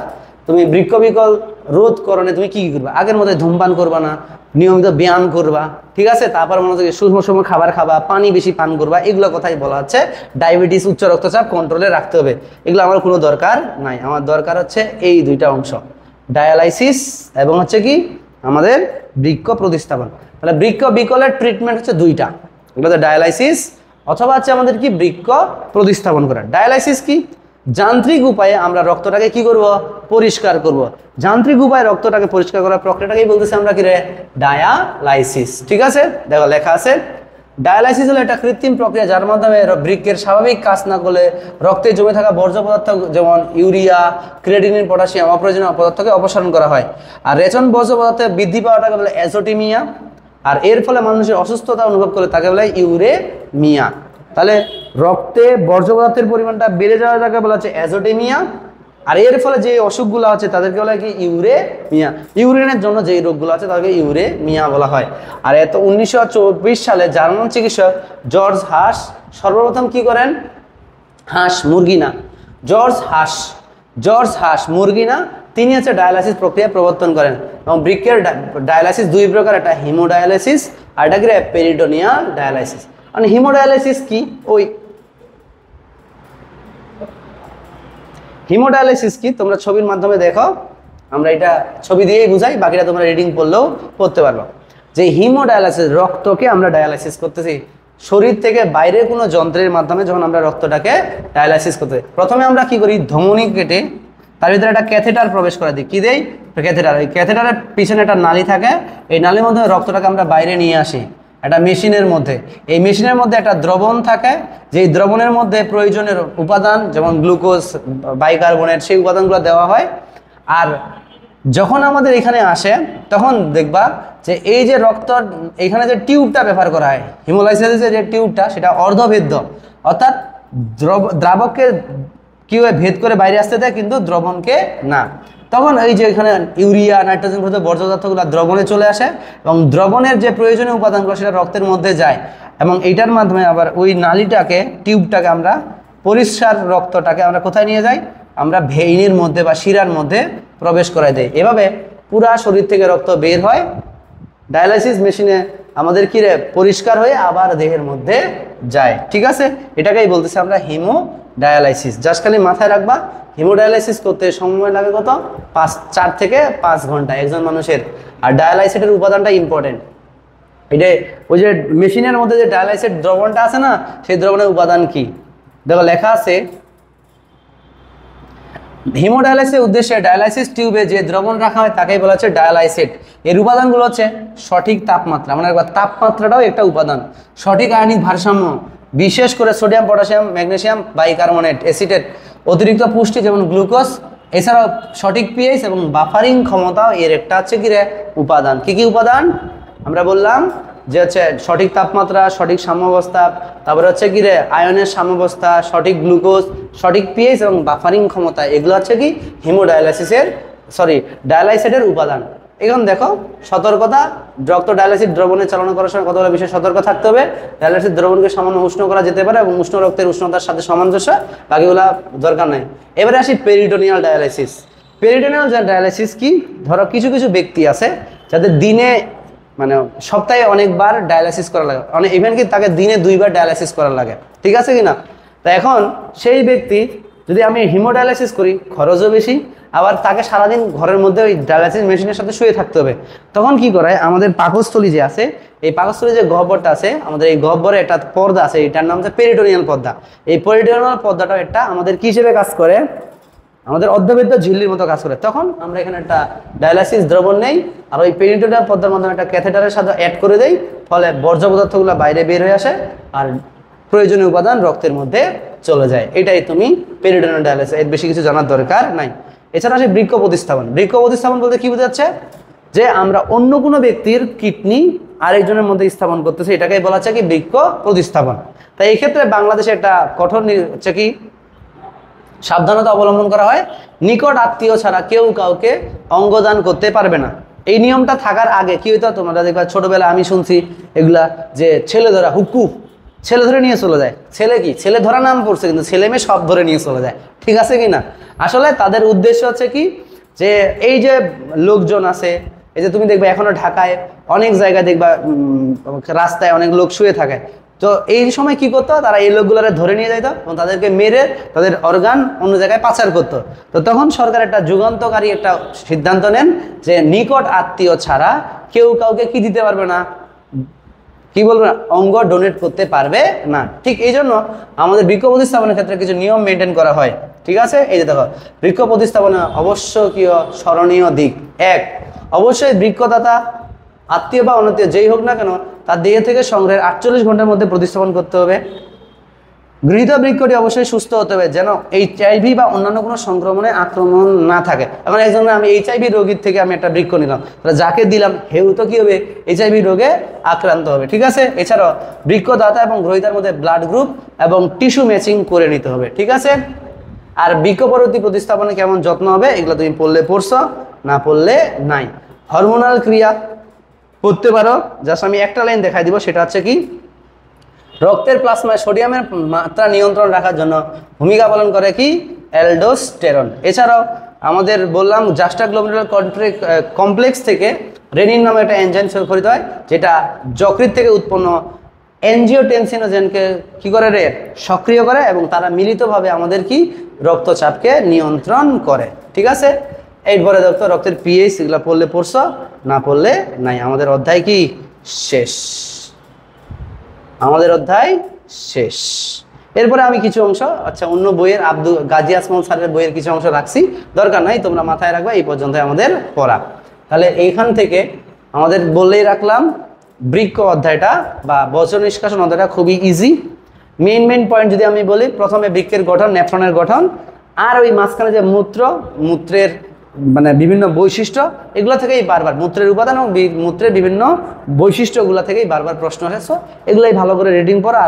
S1: তুমি বৃক্ক বিকল রোধ করণে তুমি কি করবা, আগের মধ্যে ধূমপান করবা না, নিয়মিত ব্যায়াম করবা। ঠিক আছে। তারপর মনে হচ্ছে সুষম খাবার খাবা, পানি বেশি পান করবা, এগুলো কথাই বলা হচ্ছে। ডায়াবেটিস, উচ্চ রক্তচাপ কন্ট্রোলে রাখতে হবে, এগুলো আমার কোনো দরকার নাই। আমার দরকার হচ্ছে এই 2টা অংশ, ডায়ালাইসিস এবং হচ্ছে কি আমাদের বৃক্ক প্রতিস্থাপন। তাহলে বৃক্ক বিকলের ট্রিটমেন্ট হচ্ছে 2টা, এগুলো ডায়ালাইসিস অথবা হচ্ছে আমাদের কি বৃক্ক প্রতিস্থাপন করা। ডায়ালাইসিস কি, যান্ত্রিক উপায়ে আমরা রক্তটাকে কি করব, পরিষ্কার করব। যান্ত্রিক উপায়ে রক্তটাকে পরিষ্কার করার প্রক্রিয়াটাকেই বলতেছি আমরা কি রে, ডায়ালাইসিস। ঠিক আছে। দেখো লেখা আছে ডায়ালাইসিস হলো একটা কৃত্রিম প্রক্রিয়া যার মাধ্যমে বৃক্কের স্বাভাবিক কাজ না করলে রক্তে জমে থাকা বর্জ্য পদার্থ যেমন ইউরিয়া, ক্রিয়েটিনিন, পটাশিয়াম, অপ্রয়োজনীয় পদার্থকে অপসারণ করা হয়। আর রেচন বর্জ্য পদার্থে বৃদ্ধি পাওয়াটাকে বলে অ্যাজোটিমিয়া, আর এর ফলে মানুষের অসুস্থতা অনুভব করলে তাকে বলে ইউরেমিয়া। তাহলে রক্তে বর্জ্য পদার্থের পরিমাণটা বেড়ে যাওয়াটাকে বলা হচ্ছে অ্যাজোটেমিয়া, আর এর ফলে যে অসুখগুলো আছে তাদেরকে বলা হয় কি ইউরেমিয়া। ইউরিনের জন্য যে রোগগুলো আছে তাদেরকে ইউরেমিয়া বলা হয়। আর এত 1924 সালে জার্মান চিকিৎসক জর্জ হাস সর্বপ্রথম কি করেন, জর্জ হাস মুরগি না, তিনি হচ্ছে ডায়ালাইসিস প্রক্রিয়া প্রবর্তন করেন। এবং বৃক্কের ডায়ালাইসিস দুই প্রকার, একটা হিমোডায়ালাইসিস আর একটা কি পেরিটোনিয়াল ডায়ালাইসিস। মানে হিমোডায়ালাইসিস কি, ওই হিমোডায়ালাইসিস কি তোমরা ছবির মাধ্যমে দেখো, আমরা এটা ছবি দিয়েই বুঝাই, বাকিটা তোমরা রিডিং পড়লেও পড়তে পারবো। যে হিমোডায়ালাইসিস, রক্তকে আমরা ডায়ালাইসিস করতেছি শরীর থেকে বাইরে কোনো যন্ত্রের মাধ্যমে। যখন আমরা রক্তটাকে ডায়ালাইসিস করতে প্রথমে আমরা কি করি, ধমনী কেটে তার ভিতরে একটা ক্যাথেটার প্রবেশ করে দিই। কি দেই, ক্যাথেটার। এই ক্যাথেটারের পিছনে একটা নালী থাকে, এই নালীর মধ্যে রক্তটাকে আমরা বাইরে নিয়ে আসি একটা মেশিনের মধ্যে। এই মেশিনের মধ্যে একটা দ্রবণ থাকে, যেই দ্রবণের মধ্যে প্রয়োজনের উপাদান যেমন গ্লুকোজ, বাইকার্বনেট, সেই উপাদানগুলো দেওয়া হয়। আর যখন আমাদের এখানে আসে তখন দেখবা যে এই যে রক্ত, এখানে যে টিউবটা ব্যবহার করা হয় হিমোলাইসিসের যে টিউবটা, সেটা অর্ধভেদ্য, অর্থাৎ দ্রাবককে কি হয় ভেদ করে বাইরে আসতে দেয়, কিন্তু দ্রবণকে না। তখন এই যে এখানে ইউরিয়া, নাইট্রোজেন প্রভৃতি বর্জ্য পদার্থগুলো দ্রবণে চলে আসে এবং দ্রবণের যে প্রয়োজনীয় উপাদানগুলো সেটা রক্তের মধ্যে যায় এবং এইটার মাধ্যমে আবার ওই নালীটাকে, টিউবটাকে আমরা, পরিষ্কার রক্তটাকে আমরা কোথায় নিয়ে যাই, আমরা ভেইনের মধ্যে বা শিরার মধ্যে প্রবেশ করাই দেয়। এভাবে পুরা শরীর থেকে রক্ত বের হয় ডায়ালাইসিস মেশিনে, আমাদের কি পরিষ্কার হয়ে আবার দেহের মধ্যে যায়। ঠিক আছে, এটাকেই বলতেছি আমরা হিমোডায়ালাইসিস। জাস্ট খালি মাথায় রাখবা, হিমোডায়ালাইসিস করতে সময় লাগে কত, 4 থেকে 5 ঘন্টা একজন মানুষের। আর ডায়ালাইসিসের উপাদানটা ইম্পর্টেন্ট, এটা ওই যে মেশিনের মধ্যে যে ডায়ালাইসিস দ্রবণটা আছে না, সেই দ্রবণের উপাদান কি দেখো লেখা আছে। হিমোডায়ালাইসিসের উদ্দেশ্যে ডায়ালাইসিস টিউবে যে দ্রবণ রাখা হয় তাকেই বলা হচ্ছে ডায়ালাইসেট। এর উপাদানগুলো হচ্ছে সঠিক তাপমাত্রা, মানে একবার তাপমাত্রাটাও একটা উপাদান, সঠিক আয়নিক ভারসাম্য, বিশেষ করে sodium, potassium, magnesium, bicarbonate, acetate, অতিরিক্ত পুষ্টি যেমন গ্লুকোজ, এছাড়াও সঠিক পিএইচ এবং বাফারিং ক্ষমতাও এর একটা হচ্ছে কি উপাদান। কি কি উপাদান আমরা বললাম, যে হচ্ছে সঠিক তাপমাত্রা, সঠিক সাম্যাবস্থা, তারপরে হচ্ছে কি আয়নের সাম্যাবস্থা, সঠিক গ্লুকোজ, সঠিক পিএইচ এবং বাফারিং ক্ষমতা, এগুলো হচ্ছে কি ডায়ালাইসেটের উপাদান। এখন দেখো সতর্কতা, রক্ত ডায়ালাইসিস দ্রবণে চালনা করার সময় কতগুলো বিষয়ে সতর্ক থাকতে হবে। ডায়ালাইসিস দ্রবণকে সামান্য উষ্ণ করা যেতে পারে এবং উষ্ণ রক্তের উষ্ণতার সাথে সামঞ্জস্য, বাকিগুলা দরকার নাই। এবারে আসি পেরিটোনিয়াল ডায়ালাইসিস। পেরিটোনিয়াল ডায়ালাইসিস কি, ধরো কিছু কিছু ব্যক্তি আছে যাদের দিনে, মানে সপ্তাহে অনেকবার ডায়ালাইসিস করা লাগে, ইভেন কি তাকে দিনে 2 বার ডায়ালাইসিস করা লাগে। ঠিক আছে কিনা? তা এখন সেই ব্যক্তি যদি আমি হিমোডায়ালাইসিস করি, খরচও বেশি, আবার তাকে সারাদিন ঘরের মধ্যে ওই ডায়ালাইসিস মেশিনের সাথে শুয়ে থাকতে হবে। তখন কি করায়, আমাদের পাকস্থলী যে আছে, এই পাকস্থলী যে গহ্বরটা আছে, আমাদের এই গহ্বরে একটা পর্দা আছে, এটার নাম হচ্ছে পেরিটোনিয়াল পর্দা। এই পেরিটোনিয়াল পর্দাটা একটা আমাদের কি হিসেবে কাজ করে, আমাদের অর্ধবেদ্য ঝিল্লির মতো কাজ করে। তখন আমরা এখানে একটা ডায়ালাইসিস দ্রবণ নেই আর ওই পেরিটোনিয়াল পর্দার মাধ্যমে একটা ক্যাথেটারের সাথে অ্যাড করে দেই, ফলে বর্জ্য পদার্থগুলো বাইরে বের হয়ে আসে আর প্রয়োজনীয় উপাদান রক্তের মধ্যে চলে যায়। এটাই তুমি পেরিটোনিয়াল ডায়ালাইসিস, এর বেশি কিছু জানার দরকার নাই। এছাড়া আসে বৃক্ক প্রতিস্থাপন। বৃক্ক প্রতিস্থাপন বলতে কি বোঝাচ্ছে, যে আমরা অন্য কোনো ব্যক্তির কিডনি আরেকজনের মধ্যে স্থাপন করতেছি, এটাকেই বলা হচ্ছে কি বৃক্ক প্রতিস্থাপন। তাই এই ক্ষেত্রে বাংলাদেশে একটা কঠোর হচ্ছে কি সাবধানতা অবলম্বন করা হয়, নিকট আত্মীয় ছাড়া কেউ কাউকে অঙ্গদান করতে পারবে না। এই নিয়মটা থাকার আগে কি হইতো, তোমরা দেখবা ছোটবেলা আমি শুনছি এগুলা, যে ছেলে ধরা হুকু, ছেলে ধরে নিয়ে চলে যায়। ছেলে কি, ছেলে ধরা নাম পড়ছে, কিন্তু ছেলে মেয়ে সব ধরে নিয়ে চলে যায়। ঠিক আছে কি না? আসলে তাদের উদ্দেশ্য হচ্ছে কি, যে এই যে লোকজন আছে, এই যে তুমি দেখবে এখনো ঢাকায় অনেক জায়গায় দেখবা রাস্তায় অনেক লোক শুয়ে থাকে, তো এই সময় কি করতো, তারা এই লোকগুলোরে ধরে নিয়ে যাইতো এবং তাদেরকে মেরে তাদের অর্গান অন্য জায়গায় পাচার করতো। তো তখন সরকার একটা যুগান্তকারী একটা সিদ্ধান্ত নেন, যে নিকট আত্মীয় ছাড়া কেউ কাউকে কি দিতে পারবে না, কি বলবো না, অঙ্গ ডোনেট করতে পারবে না। ঠিক এই জন্য আমাদের বৃক্ক প্রতিস্থাপনের ক্ষেত্রে কিছু নিয়ম মেনটেন করা হয়। ঠিক আছে, এই যে দেখো বৃক্ক প্রতিস্থাপনের আবশ্যকীয় স্মরণীয় দিক, 1, অবশ্যই বৃক্কদাতা আত্মীয় বা অনাত্মীয় যেই হোক না কেন তার দেহ থেকে সংগ্রহের 48 ঘন্টার মধ্যে প্রতিস্থাপন করতে হবে। গৃহীত বৃক্ষটি অবশ্যই সুস্থ হতে হবে, যেন HIV বা অন্যান্য কোনো সংক্রমণে আক্রমণ না থাকে। এখন একজন আমি HIV রোগীর থেকে আমি একটা বৃক্ষ নিলাম, তাহলে যাকে দিলাম হেউ তো কি হবে, HIV রোগে আক্রান্ত হবে। ঠিক আছে, এছাড়াও বৃক্ষদাতা এবং গ্রহীতার মধ্যে ব্লাড গ্রুপ এবং টিস্যু ম্যাচিং করে নিতে হবে। ঠিক আছে, আর বৃক্ষ পরবর্তী প্রতিস্থাপনে কেমন যত্ন হবে এগুলো তুমি পড়লে পড়ছো, না পড়লে নাই। হরমোনাল ক্রিয়া করতে পারো, জাস্ট আমি একটা লাইন দেখাই দিব, সেটা হচ্ছে কি, রক্তের প্লাজমায় সোডিয়ামের মাত্রা নিয়ন্ত্রণ রাখার জন্য ভূমিকা পালন করে কি, অ্যালডোস্টেরন। এছাড়াও আমাদের বললাম জাস্টাগ্লোমেরুলার কমপ্লেক্স থেকে রেনিন নামে একটা এনজাইম স্খলিত হয়, যেটা যকৃৎ থেকে উৎপন্ন এনজিওটেনসিনোজেনকে কি করে রে সক্রিয় করে, এবং তারা মিলিতভাবে আমাদের কি রক্তচাপকে নিয়ন্ত্রণ করে। ঠিক আছে, এরপরে দেখো রক্তের পিএইচ, এগুলো পড়লে পড়ছো, না পড়লে নাই। আমাদের অধ্যায় কি শেষ, আমাদের অধ্যায় শেষ। এরপরে আমি কিছু অংশ অন্য বইয়ের গাজী আজমল স্যারের বইয়ের কিছু অংশ রাখছি, দরকার নাই, তোমরা মাথায় রাখবা। এই পর্যন্ত আমাদের পড়া। তাহলে এইখান থেকে আমাদের বললেই রাখলাম বৃক্ক অধ্যায়টা বা বজ্র নিষ্কাশন অধ্যায়টা খুবই ইজি। মেইন পয়েন্ট যদি আমি বলি, প্রথমে বৃক্কের গঠন, নেফ্রনের গঠন, আর ওই মাঝখানে যে মূত্রের মানে বিভিন্ন বৈশিষ্ট্য, এগুলো থেকেই বারবার মূত্রের উপাদান এবং মূত্রের বিভিন্ন বৈশিষ্ট্যগুলো থেকেই বারবার প্রশ্ন আসে। এগুলাই ভালো করে রিডিং পড়া।